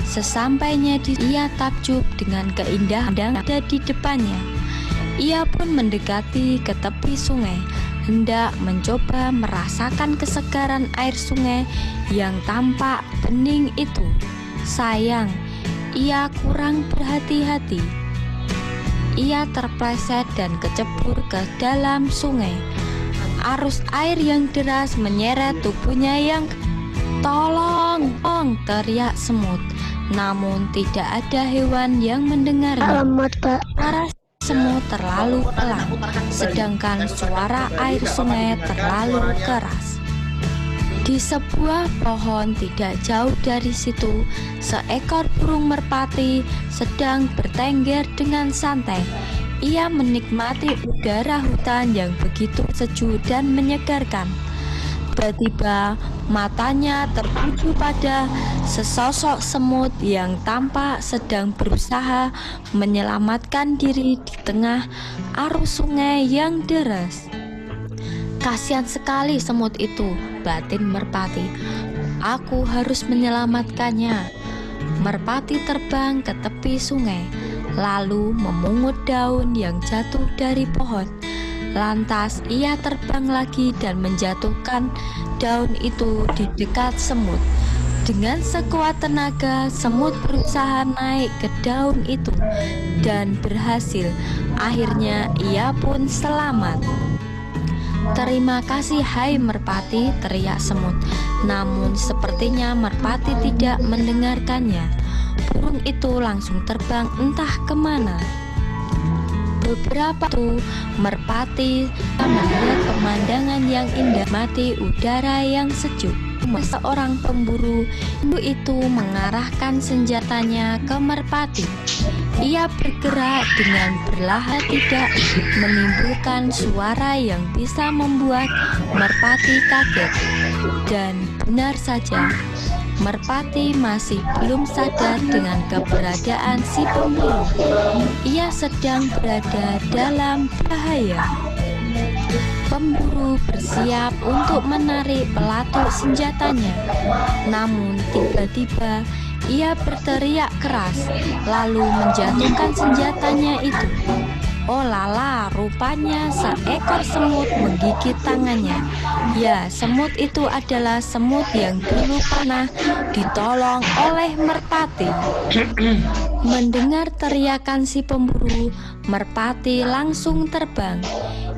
Sesampainya ia takjub dengan keindahan yang ada di depannya. Ia pun mendekati ke tepi sungai, hendak mencoba merasakan kesegaran air sungai yang tampak bening itu. Sayang, ia kurang berhati-hati. Ia terpleset dan kecebur ke dalam sungai. Arus air yang deras menyeret tubuhnya yang "Tolong!" teriak semut. Namun tidak ada hewan yang mendengarnya. Suara semut terlalu pelan, sedangkan suara air sungai terlalu keras. Di sebuah pohon tidak jauh dari situ, seekor burung merpati sedang bertengger dengan santai. Ia menikmati udara hutan yang begitu sejuk dan menyegarkan. Tiba-tiba matanya tertuju pada sesosok semut yang tampak sedang berusaha menyelamatkan diri di tengah arus sungai yang deras. Kasihan sekali semut itu, batin merpati. Aku harus menyelamatkannya. Merpati terbang ke tepi sungai, lalu memungut daun yang jatuh dari pohon. Lantas ia terbang lagi dan menjatuhkan daun itu di dekat semut. Dengan sekuat tenaga, semut berusaha naik ke daun itu dan berhasil. Akhirnya ia pun selamat. "Terima kasih, hai merpati," teriak semut. Namun sepertinya merpati tidak mendengarkannya. Burung itu langsung terbang entah kemana. Beberapa waktu, merpati melihat pemandangan yang indah, mati udara yang sejuk. Seorang pemburu itu mengarahkan senjatanya ke merpati. Ia bergerak dengan perlahan, tidak menimbulkan suara yang bisa membuat merpati kaget. Dan benar saja, merpati masih belum sadar dengan keberadaan si pemburu. Ia sedang berada dalam bahaya. Pemburu bersiap untuk menarik pelatuk senjatanya. Namun tiba-tiba ia berteriak keras, lalu menjatuhkan senjatanya itu. Oh lala, rupanya seekor semut menggigit tangannya. Ya, semut itu adalah semut yang dulu pernah ditolong oleh merpati. Mendengar teriakan si pemburu, merpati langsung terbang.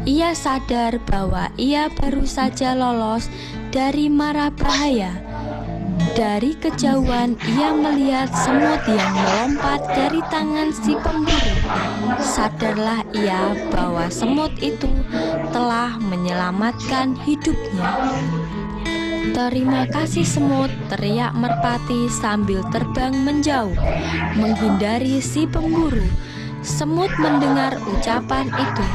Ia sadar bahwa ia baru saja lolos dari mara bahaya. Dari kejauhan ia melihat semut yang melompat dari tangan si pemburu. Sadarlah ia bahwa semut itu telah menyelamatkan hidupnya. "Terima kasih semut," teriak merpati sambil terbang menjauh, menghindari si pemburu. Semut mendengar ucapan itu.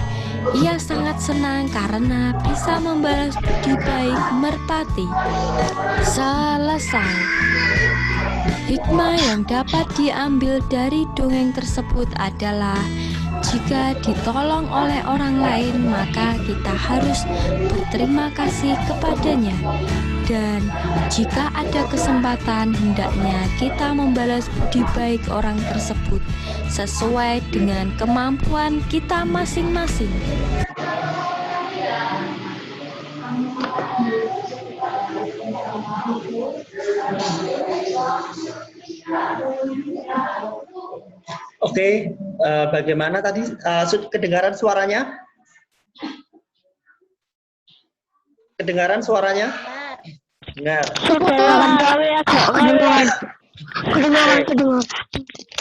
Ia sangat senang karena bisa membalas budi baik merpati. Selesai. Hikmah yang dapat diambil dari dongeng tersebut adalah jika ditolong oleh orang lain, maka kita harus berterima kasih kepadanya. Dan jika ada kesempatan, hendaknya kita membalas budi baik orang tersebut sesuai dengan kemampuan kita masing-masing. Oke, bagaimana tadi kedengaran suaranya? Kedengaran suaranya? Dengar.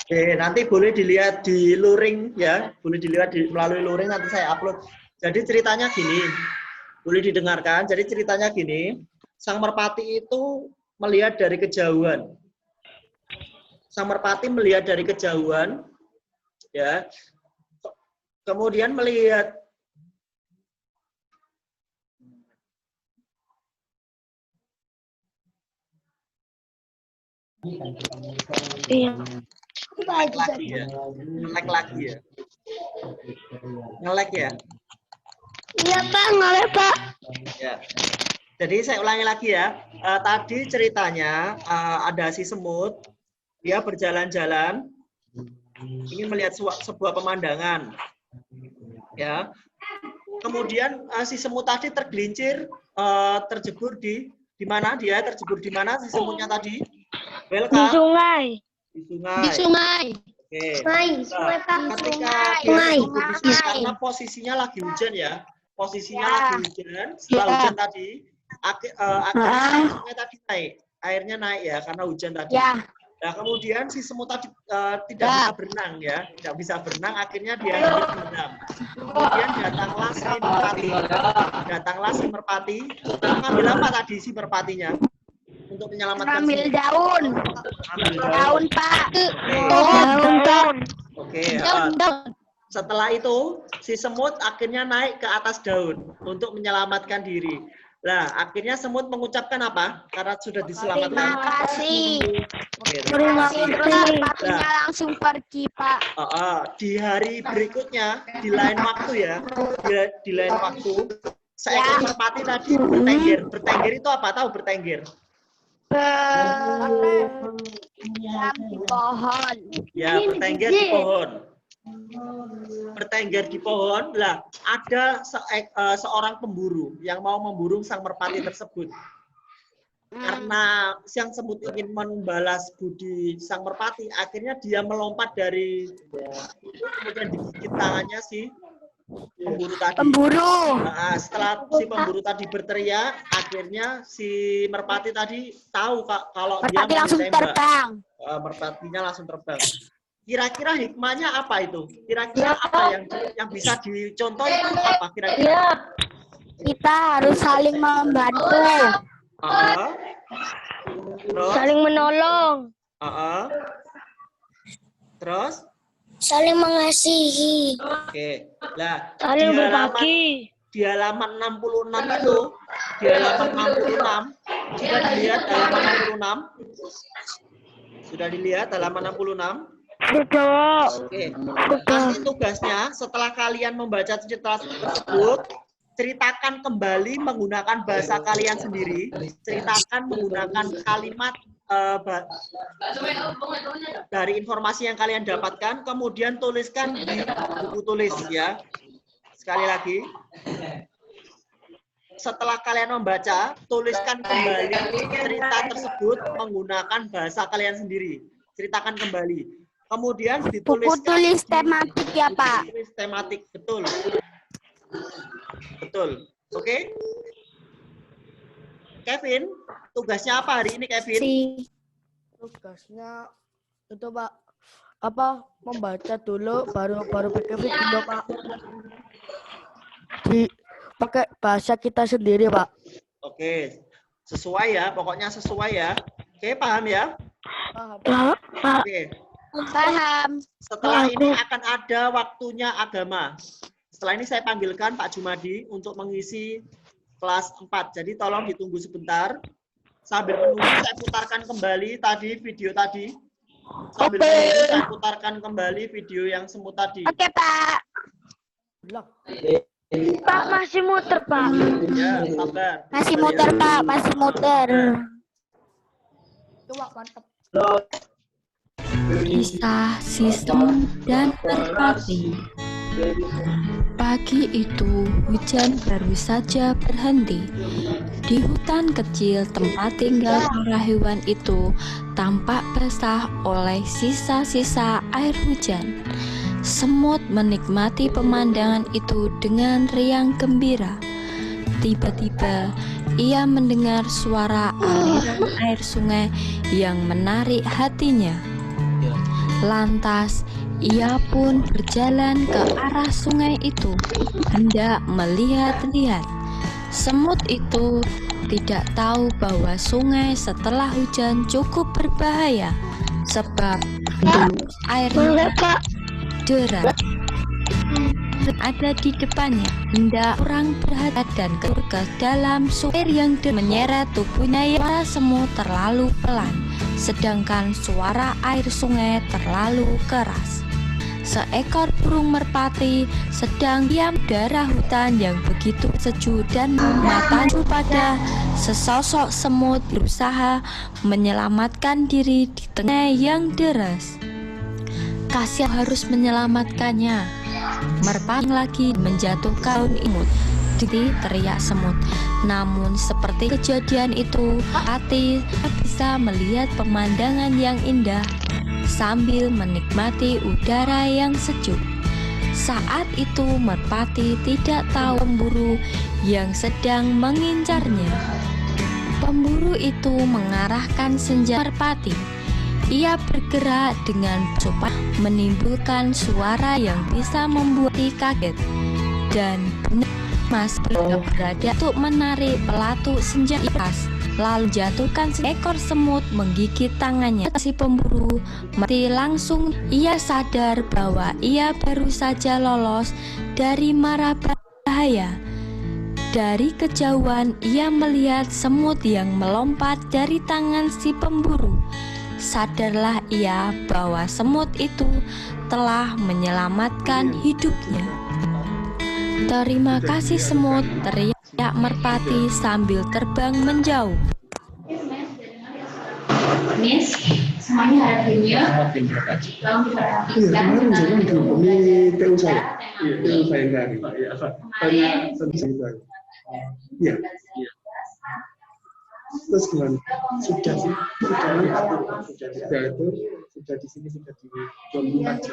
Oke, nanti boleh dilihat di luring ya, boleh dilihat melalui luring, nanti saya upload. Jadi ceritanya gini, boleh didengarkan. Jadi ceritanya gini, sang merpati itu melihat dari kejauhan. Sang merpati melihat dari kejauhan, ya. Kemudian melihat Iya. Nge-lag lagi ya. Nge-lag lagi ya. Nge-lag ya. Iya Pak, nggak Pak. Ya. Jadi saya ulangi lagi ya. Tadi ceritanya ada si semut, dia berjalan-jalan, ingin melihat sebuah pemandangan. Ya. Kemudian si semut tadi tergelincir, terjebur di mana dia? Terjebur di mana si semutnya tadi? Welcome. Di sungai. Di sungai. Di sungai. Oke. Sungai Pak. Ketika dia Sungai. terjebur di sungai, karena posisinya lagi hujan ya. Posisinya lagi hujan. Setelah hujan tadi, akhirnya sungai tadi naik. Airnya naik ya karena hujan tadi. Ya. Nah, kemudian si semut tadi tidak bisa berenang ya, tidak bisa berenang, akhirnya dia hidup berenang. Kemudian datanglah si merpati, mengambil apa tadi si merpatinya untuk menyelamatkan Ambil semut? daun. Ambil Daun Pak. Daun. Oke. Daun. Setelah itu si semut akhirnya naik ke atas daun untuk menyelamatkan diri. Nah, akhirnya semut mengucapkan apa? Karena sudah diselamatkan. Terima kasih. Oke, Terima kasih. Terus Nah, merpatinya langsung pergi Pak. di hari berikutnya, di lain waktu ya, di lain waktu, seekor merpati tadi bertengger. Bertengger itu apa? Tahu bertengger? Di pohon. Ya, bertengger di pohon. Bertengger di pohon, lah ada seorang pemburu yang mau memburu sang merpati tersebut. Karena sang semut ingin membalas budi sang merpati, akhirnya dia melompat dari kemudian digigit tangannya si pemburu tadi. Nah, setelah si pemburu tadi berteriak, akhirnya si merpati tadi tahu kalau dia mau langsung ditembak. terbang. Merpatinya langsung terbang. Kira-kira hikmahnya apa itu? Kira-kira apa yang bisa dicontoh itu apa kira-kira? Kita harus saling membantu. Terus? Saling menolong. Terus? Saling mengasihi. Oke. Lah, Saling berbagi. di halaman 66 itu, di halaman 66, sudah dilihat halaman 66? Sudah dilihat halaman 66? Oke. Nanti tugasnya setelah kalian membaca cerita tersebut, ceritakan kembali menggunakan bahasa kalian sendiri. Ceritakan menggunakan kalimat dari informasi yang kalian dapatkan, kemudian tuliskan di buku tulis ya. Sekali lagi. Setelah kalian membaca, tuliskan kembali cerita tersebut menggunakan bahasa kalian sendiri. Ceritakan kembali. Kemudian dituliskan. Buku tulis tematik ya Pak. Tulis tematik, betul. Betul. Oke? Kevin, tugasnya apa hari ini Kevin? Tugasnya itu Pak, membaca dulu baru pakai video Pak. Pakai bahasa kita sendiri Pak. Oke. Sesuai ya, pokoknya sesuai ya. Oke, paham ya? Paham. Oke. Paham. Setelah ini akan ada waktunya agama. Setelah ini saya panggilkan Pak Jumadi untuk mengisi kelas 4. Jadi tolong ditunggu sebentar. Sambil menunggu saya putarkan kembali tadi video tadi. Sambil menunggu saya putarkan kembali video yang semut tadi. Oke Pak. Pak masih muter Pak. Ya, sabar. Masih muter Pak, masih muter. Coba mantap. Kisah si semut dan merpati. Pagi itu hujan baru saja berhenti. Di hutan kecil tempat tinggal para hewan itu tampak basah oleh sisa-sisa air hujan. Semut menikmati pemandangan itu dengan riang gembira. Tiba-tiba ia mendengar suara aliran air sungai yang menarik hatinya. Lantas ia pun berjalan ke arah sungai itu, hendak melihat-lihat. Semut itu tidak tahu bahwa sungai setelah hujan cukup berbahaya, sebab airnya deras ada di depannya. Hendak kurang berhati dan ke dalam sungai yang menyeret tubuhnya. Para semut terlalu pelan sedangkan suara air sungai terlalu keras. Seekor burung merpati sedang diam di udara hutan yang begitu sejuk dan matanya pada sesosok semut berusaha menyelamatkan diri di tengah yang deras. Kasia harus menyelamatkannya. Merpati lagi menjatuhkan imut. Teriak semut. Namun seperti kejadian itu, Merpati bisa melihat pemandangan yang indah sambil menikmati udara yang sejuk. Saat itu Merpati tidak tahu pemburu yang sedang mengincarnya. Pemburu itu mengarahkan senjata Merpati. Ia bergerak dengan cepat menimbulkan suara yang bisa membuat kaget dan Mas berada untuk menarik pelatu senjata iras, lalu jatuhkan seekor semut menggigit tangannya. Si pemburu mati langsung. Ia sadar bahwa ia baru saja lolos dari mara bahaya. Dari kejauhan ia melihat semut yang melompat dari tangan si pemburu. Sadarlah ia bahwa semut itu telah menyelamatkan hidupnya. Terima kasih semut, teriak Merpati sambil terbang menjauh. Miss, semuanya harap dulu ya. Tolong diperhatikan. Ini TU saya. TU saya tadi. Iya. Terus gimana? Sudah sih. Sudah itu. Sudah di sini, sudah di Jombang aja.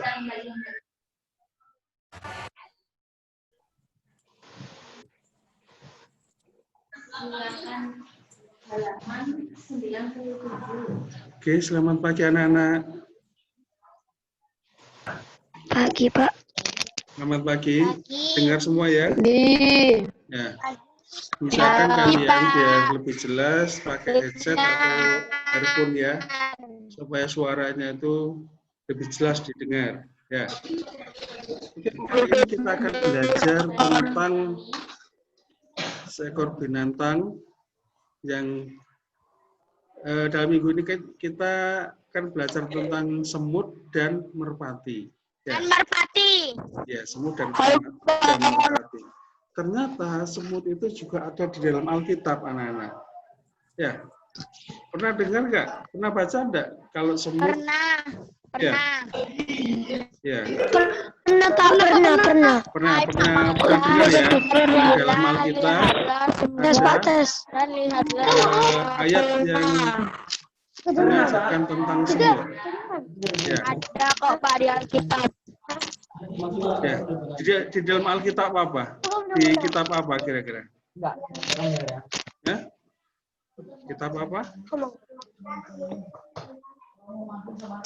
Silakan halaman 97. Oke, selamat pagi anak-anak. Pagi, Pak. Selamat pagi. Dengar semua ya? Ya. Misalkan kalian biar lebih jelas pakai headset atau earphone ya, supaya suaranya itu lebih jelas didengar. Ya. Kali ini kita akan belajar tentang seekor binatang yang dalam minggu ini kita akan belajar tentang semut dan merpati. Ya. Dan merpati. Ya, semut dan merpati. Ternyata semut itu juga ada di dalam Alkitab, anak-anak. Ya, pernah dengar nggak? Pernah baca nggak? Kalau semut? Pernah. Ya. Pernah. Pernah dengar ya? Di dalam Alkitab ada ayat yang mengajarkan tentang semut. Ya. Ada kok Pak di Alkitab. Ya. Di dalam Alkitab apa? Di kitab apa kira-kira? Ya? Kitab apa?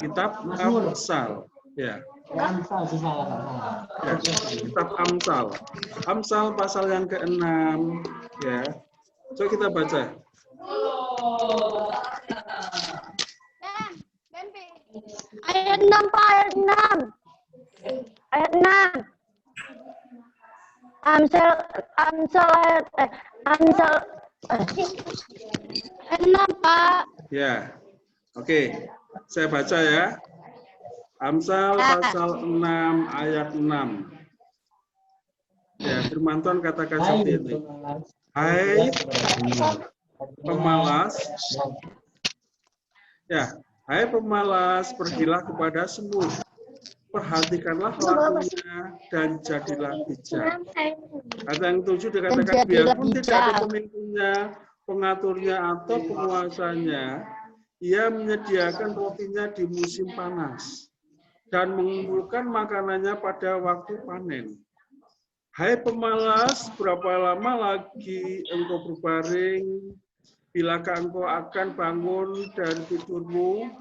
Kitab Amsal. Ya. Ya. Kitab Amsal. Amsal pasal yang ke-6. Ya. Coba kita baca. Ayat 6, Pak. Ayat 6. Amsal ayat 6, Pak. Ya. Oke. Saya baca ya. Amsal pasal 6 ayat 6. Ya, firman Tuhan katakan seperti ini. Hai pemalas. Ya, hai pemalas, pergilah kepada semut. Perhatikanlah lakunya dan jadilah bijak. Kata yang 7 dikatakan biarpun tidak ada pemimpinnya, pengaturnya atau penguasanya, ia menyediakan rotinya di musim panas dan mengumpulkan makanannya pada waktu panen. Hai pemalas, berapa lama lagi engkau berbaring? Bilakah engkau akan bangun dari tidurmu?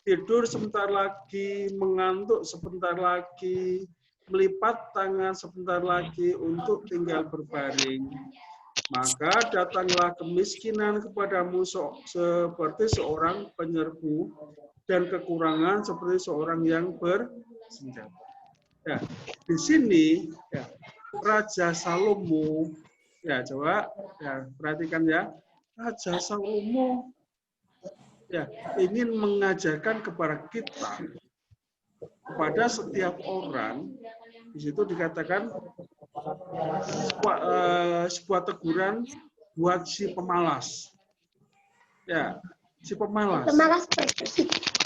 Tidur sebentar lagi, mengantuk sebentar lagi, melipat tangan sebentar lagi untuk tinggal berbaring. Maka datanglah kemiskinan kepadamu seperti seorang penyerbu dan kekurangan seperti seorang yang bersenjata. Ya, di sini ya, Raja Salomo, ya coba ya perhatikan ya, Raja Salomo ya, ingin mengajarkan kepada kita, kepada setiap orang. Di situ dikatakan sebuah teguran buat si pemalas. Ya, si pemalas.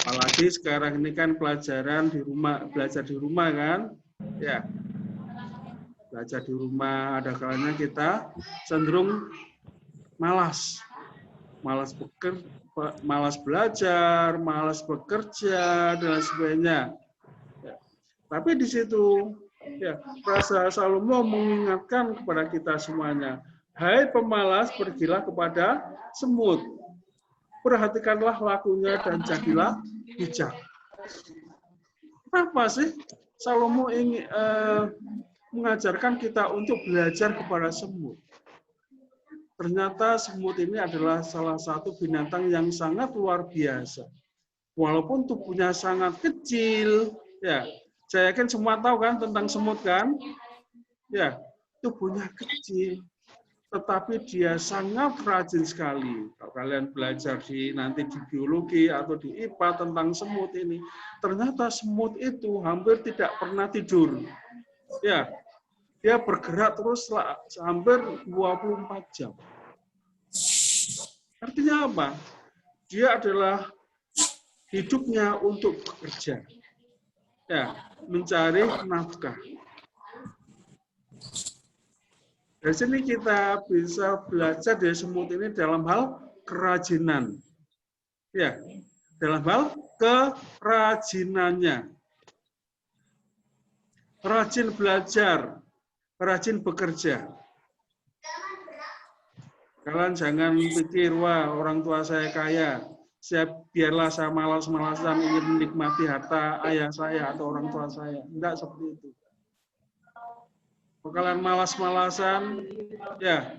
Apalagi sekarang ini kan pelajaran di rumah, belajar di rumah kan, ya. Belajar di rumah, ada kalanya kita cenderung malas belajar, malas bekerja, dan sebagainya. Ya. Tapi di situ, ya, Raja Salomo mengingatkan kepada kita semuanya, hai pemalas, pergilah kepada semut. Perhatikanlah lakunya dan jadilah bijak. Kenapa sih Salomo ingin mengajarkan kita untuk belajar kepada semut? Ternyata semut ini adalah salah satu binatang yang sangat luar biasa. Walaupun tubuhnya sangat kecil, ya, saya yakin semua tahu kan tentang semut kan? Ya, tubuhnya kecil, tetapi dia sangat rajin sekali. Kalau kalian belajar nanti di biologi atau di IPA tentang semut ini, ternyata semut itu hampir tidak pernah tidur. Ya, dia bergerak terus hampir 24 jam. Artinya apa? Dia adalah hidupnya untuk bekerja. Ya, mencari nafkah. Dari sini kita bisa belajar dari semut ini dalam hal kerajinan. Ya, dalam hal kerajinannya. Rajin belajar, rajin bekerja. Kalian jangan pikir, wah orang tua saya kaya, biarlah saya malas-malasan ingin menikmati harta ayah saya atau orang tua saya. Tidak seperti itu. Kalau kalian malas-malasan, ya,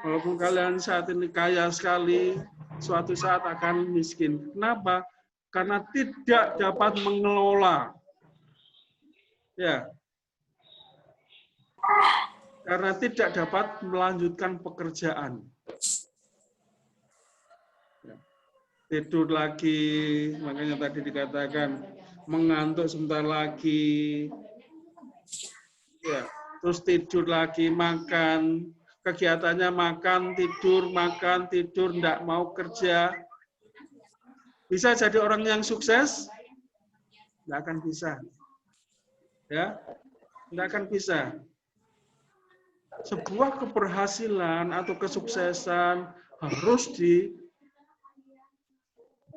walaupun kalian saat ini kaya sekali, suatu saat akan miskin. Kenapa? Karena tidak dapat mengelola. Ya, karena tidak dapat melanjutkan pekerjaan. Ya. Tidur lagi, makanya tadi dikatakan mengantuk sebentar lagi. Ya. Terus tidur lagi, makan, kegiatannya makan, tidur, enggak mau kerja. Bisa jadi orang yang sukses? Enggak akan bisa. Ya, enggak akan bisa. Sebuah keberhasilan atau kesuksesan harus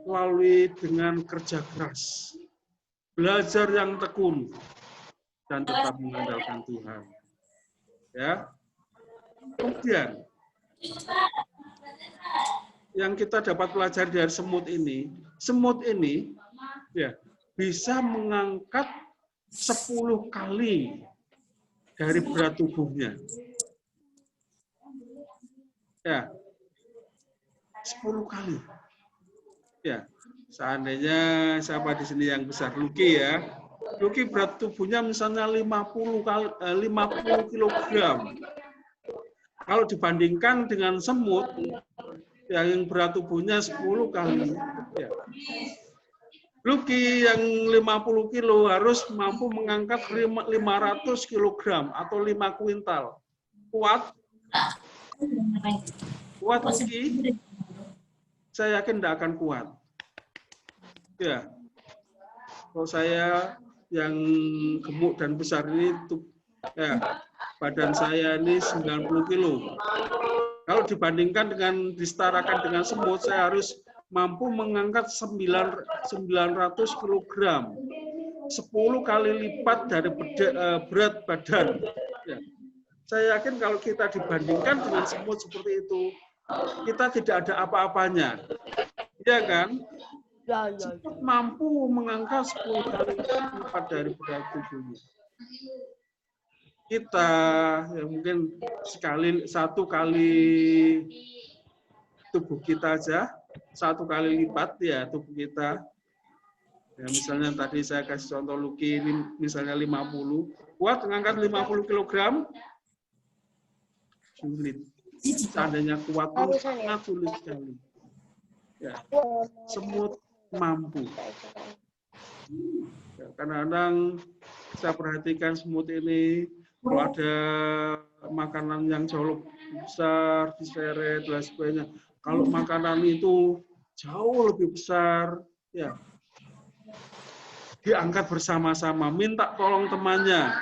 dilalui dengan kerja keras. Belajar yang tekun. Dan tetap mengandalkan Tuhan. Ya. Kemudian yang kita dapat pelajari dari semut ini ya bisa mengangkat 10 kali dari berat tubuhnya. Ya. 10 kali. Ya. Seandainya siapa di sini yang besar, Luki ya. Luki berat tubuhnya misalnya 50 kilogram. Kalau dibandingkan dengan semut yang berat tubuhnya 10 kali, ya. Luki yang 50 kilo harus mampu mengangkat 500 kilogram atau 5 kuintal. Kuat? Kuat Luki? Saya yakin tidak akan kuat. Ya. Kalau saya yang gemuk dan besar ini, ya, badan saya ini 90 kilo. Kalau dibandingkan dengan, disetarakan dengan semut, saya harus mampu mengangkat 900 kilogram. 10 kali lipat dari berat badan. Ya. Saya yakin kalau kita dibandingkan dengan semut seperti itu, kita tidak ada apa-apanya. Iya kan? Semut mampu mengangkat 10 kali lipat dari berat tubuhnya. Kita ya mungkin satu kali tubuh kita aja, 1 kali lipat ya tubuh kita. Ya, misalnya tadi saya kasih contoh Luki ini misalnya 50, kuat mengangkat 50 kg? Sulit. Seandainya kuat pun sangat sulit sekali. Ya, semut mampu. Ya, kadang-kadang saya perhatikan semut ini kalau ada makanan yang jauh lebih besar diseret dan sebagainya. Kalau makanan itu jauh lebih besar, ya diangkat bersama-sama, minta tolong temannya,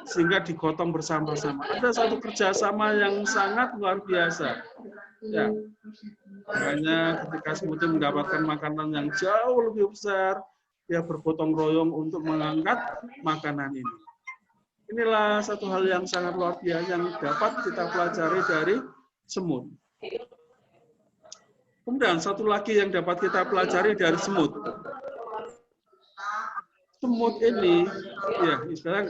sehingga digotong bersama-sama. Ada satu kerjasama yang sangat luar biasa. Ya, makanya ketika semut itu mendapatkan makanan yang jauh lebih besar, dia bergotong royong untuk mengangkat makanan ini. Inilah satu hal yang sangat luar biasa yang dapat kita pelajari dari semut. Kemudian satu lagi yang dapat kita pelajari dari semut. Semut ini, ya, istilahnya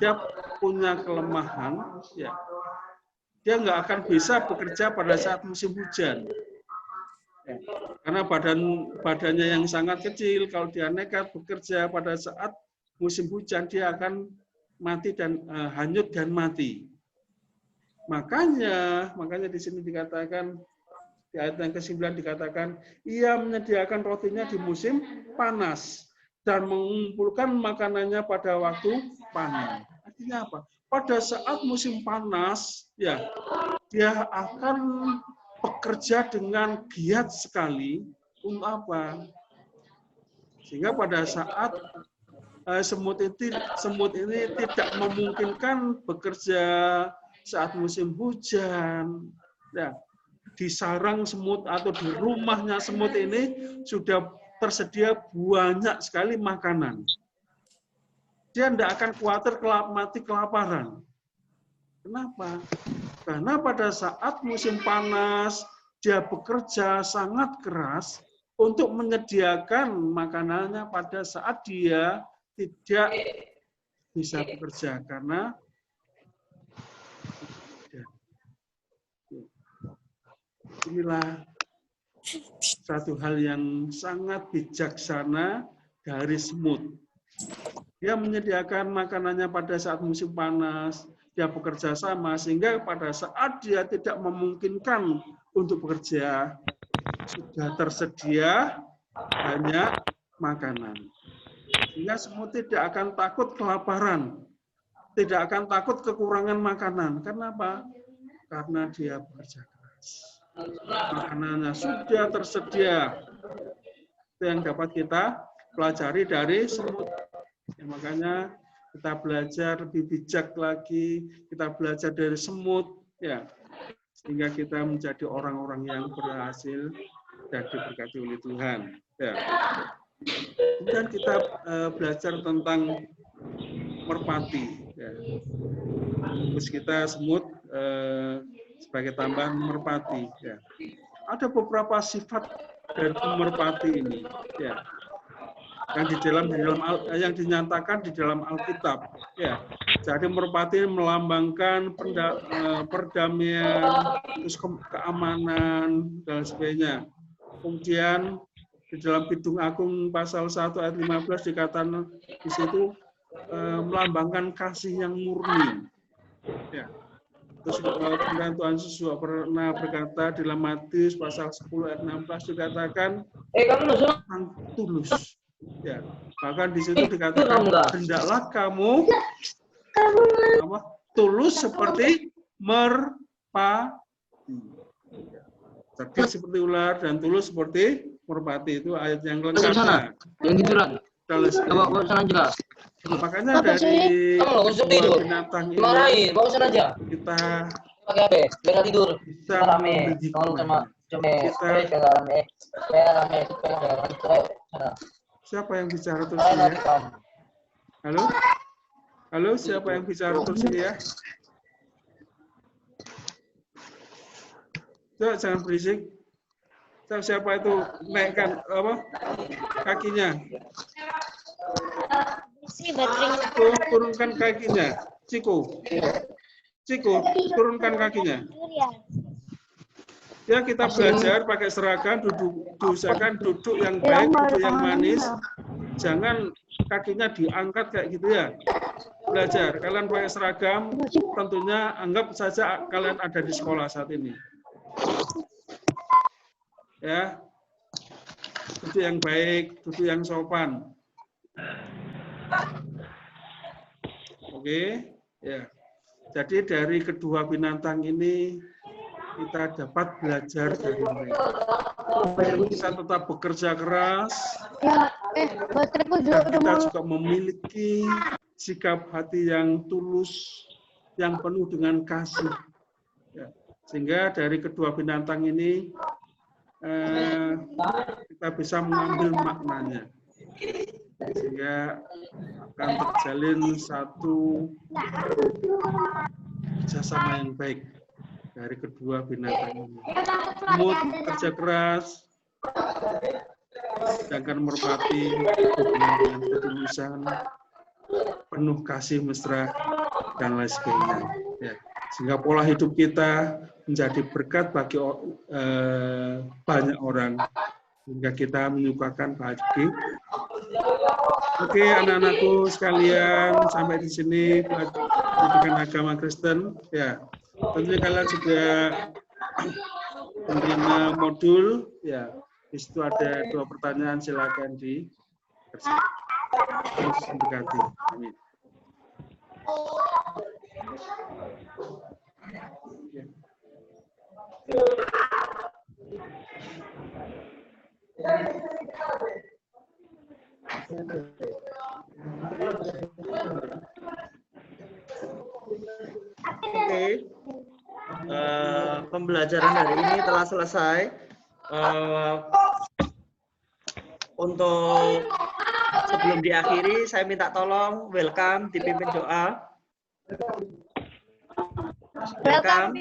dia punya kelemahan, ya, dia nggak akan bisa bekerja pada saat musim hujan, ya, karena badannya yang sangat kecil. Kalau dia nekat bekerja pada saat musim hujan, dia akan mati dan hanyut dan mati. Makanya di sini dikatakan di ayat yang ke-9 dikatakan ia menyediakan rotinya di musim panas dan mengumpulkan makanannya pada waktu panen. Artinya apa? Pada saat musim panas, ya, dia akan bekerja dengan giat sekali untuk apa? Sehingga pada saat semut ini tidak memungkinkan bekerja saat musim hujan. Ya, di sarang semut atau di rumahnya semut ini sudah tersedia banyak sekali makanan. Dia tidak akan khawatir mati kelaparan. Kenapa? Karena pada saat musim panas, dia bekerja sangat keras untuk menyediakan makanannya pada saat dia tidak bisa bekerja. Karena inilah satu hal yang sangat bijaksana dari semut. Dia menyediakan makanannya pada saat musim panas, dia bekerja sama, sehingga pada saat dia tidak memungkinkan untuk bekerja, sudah tersedia banyak makanan. Sehingga semut tidak akan takut kelaparan, tidak akan takut kekurangan makanan. Kenapa? Karena dia bekerja keras. Makanannya sudah tersedia. Itu yang dapat kita pelajari dari semut. Ya, makanya kita belajar lebih bijak lagi, kita belajar dari semut, ya, sehingga kita menjadi orang-orang yang berhasil dan diberkati oleh Tuhan. Ya. Kemudian kita belajar tentang merpati. Ya. Terus kita semut sebagai tambahan merpati. Ya. Ada beberapa sifat dari merpati ini, ya, yang dinyatakan di dalam Alkitab. Ya. Jadi merpati melambangkan perdamaian, terus keamanan dan sebagainya. Kemudian di dalam Kidung Agung pasal 1 ayat 15 dikatakan di situ melambangkan kasih yang murni. Ya. Terus kemudian Tuhan Yesus juga pernah berkata di dalam Matius pasal 10 ayat 16 dikatakan yang tulus. Ya. Bahkan di situ dikatakan hendaklah kamu tulus seperti merpati. Cerdik seperti ular dan tulus seperti merpati. Itu ayat yang lengkap. Yang gitu lah. Bawa sana aja. Makanya dari binatang ini kita pakai HP, jangan tidur. Bisa rame. Kalau sama siapa yang bicara terus ya? Halo? Halo, siapa yang bicara terus ya? Coba jangan berisik. Siapa itu naikkan apa? Kakinya. Turunkan kakinya. Ciko, turunkan kakinya. Ya, kita belajar pakai seragam, usahakan duduk yang baik, duduk yang manis. Jangan kakinya diangkat kayak gitu ya. Belajar, kalian pakai seragam, tentunya anggap saja kalian ada di sekolah saat ini. Ya, duduk yang baik, duduk yang sopan. Oke, ya. Jadi dari kedua binatang ini kita dapat belajar dari mereka. Bisa tetap bekerja keras, dan kita juga memiliki sikap hati yang tulus, yang penuh dengan kasih. Ya. Sehingga dari kedua binatang ini kita bisa mengambil maknanya. Sehingga akan terjalin satu kerjasama yang baik dari kedua binatang ini. Semut kerja keras, sedangkan merpati dengan ketulusan, penuh kasih mesra, dan lain sebagainya. Ya. Sehingga pola hidup kita menjadi berkat bagi banyak orang, hingga kita menyukakan bahagia. Oke, anak-anakku sekalian, sampai di sini pendidikan agama Kristen. Ya, tentunya kalian juga menerima modul. Ya, di situ ada 2 pertanyaan, silakan diberkati. Amin. Oke. Pembelajaran hari ini telah selesai. Untuk sebelum diakhiri, saya minta tolong welcome dipimpin doa. Welcome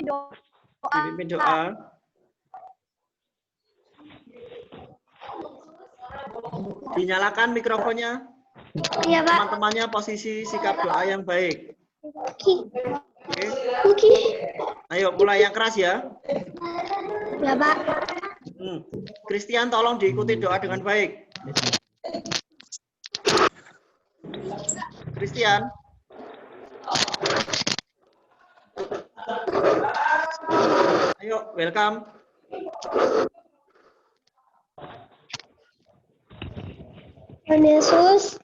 dipimpin doa. Dinyalakan mikrofonnya. Iya, Pak. Teman-temannya posisi sikap doa yang baik. Oke. Ayo mulai yang keras ya. Ya, Pak. Christian tolong diikuti doa dengan baik. Christian. Ayo, welcome. Tuhan Yesus,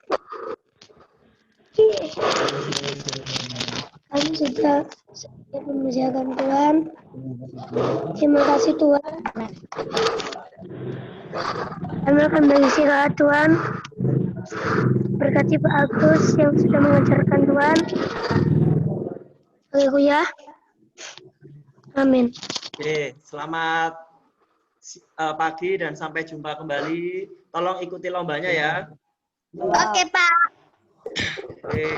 kami sudah memuliakan Tuhan. Terima kasih Tuhan. Kami akan beristirahat Tuhan. Berkati Pak Agus yang sudah mengajarkan Tuhan. Haleluya. Amin. Oke, selamat pagi dan sampai jumpa kembali. Tolong ikuti lombanya ya. Oke, Pak. Oke.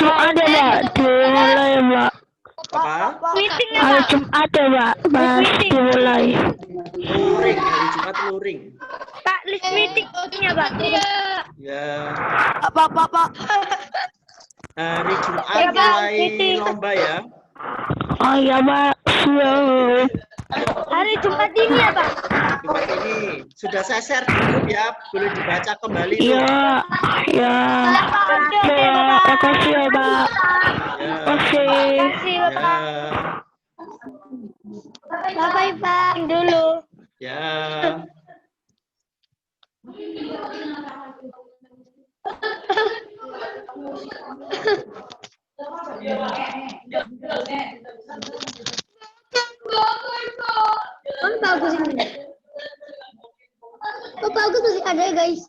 Ada Pak, dimulai Pak. Apa? Hari Jumat ya Pak, dimulai. Luring, hari Jumat luring. Pak, list meetingnya Pak. Ya. Pak. Hari Jumat mulai lomba ya. Oh iya Pak, siap. Hari Jumat ini ya Pak. Jumat ini sudah saya share di grup ya, boleh dibaca kembali. Iya. Makasih ya Pak. Makasih Pak. Bye Pak. Dulu. Ya. Bagus ini. Bagus masih ada ya guys.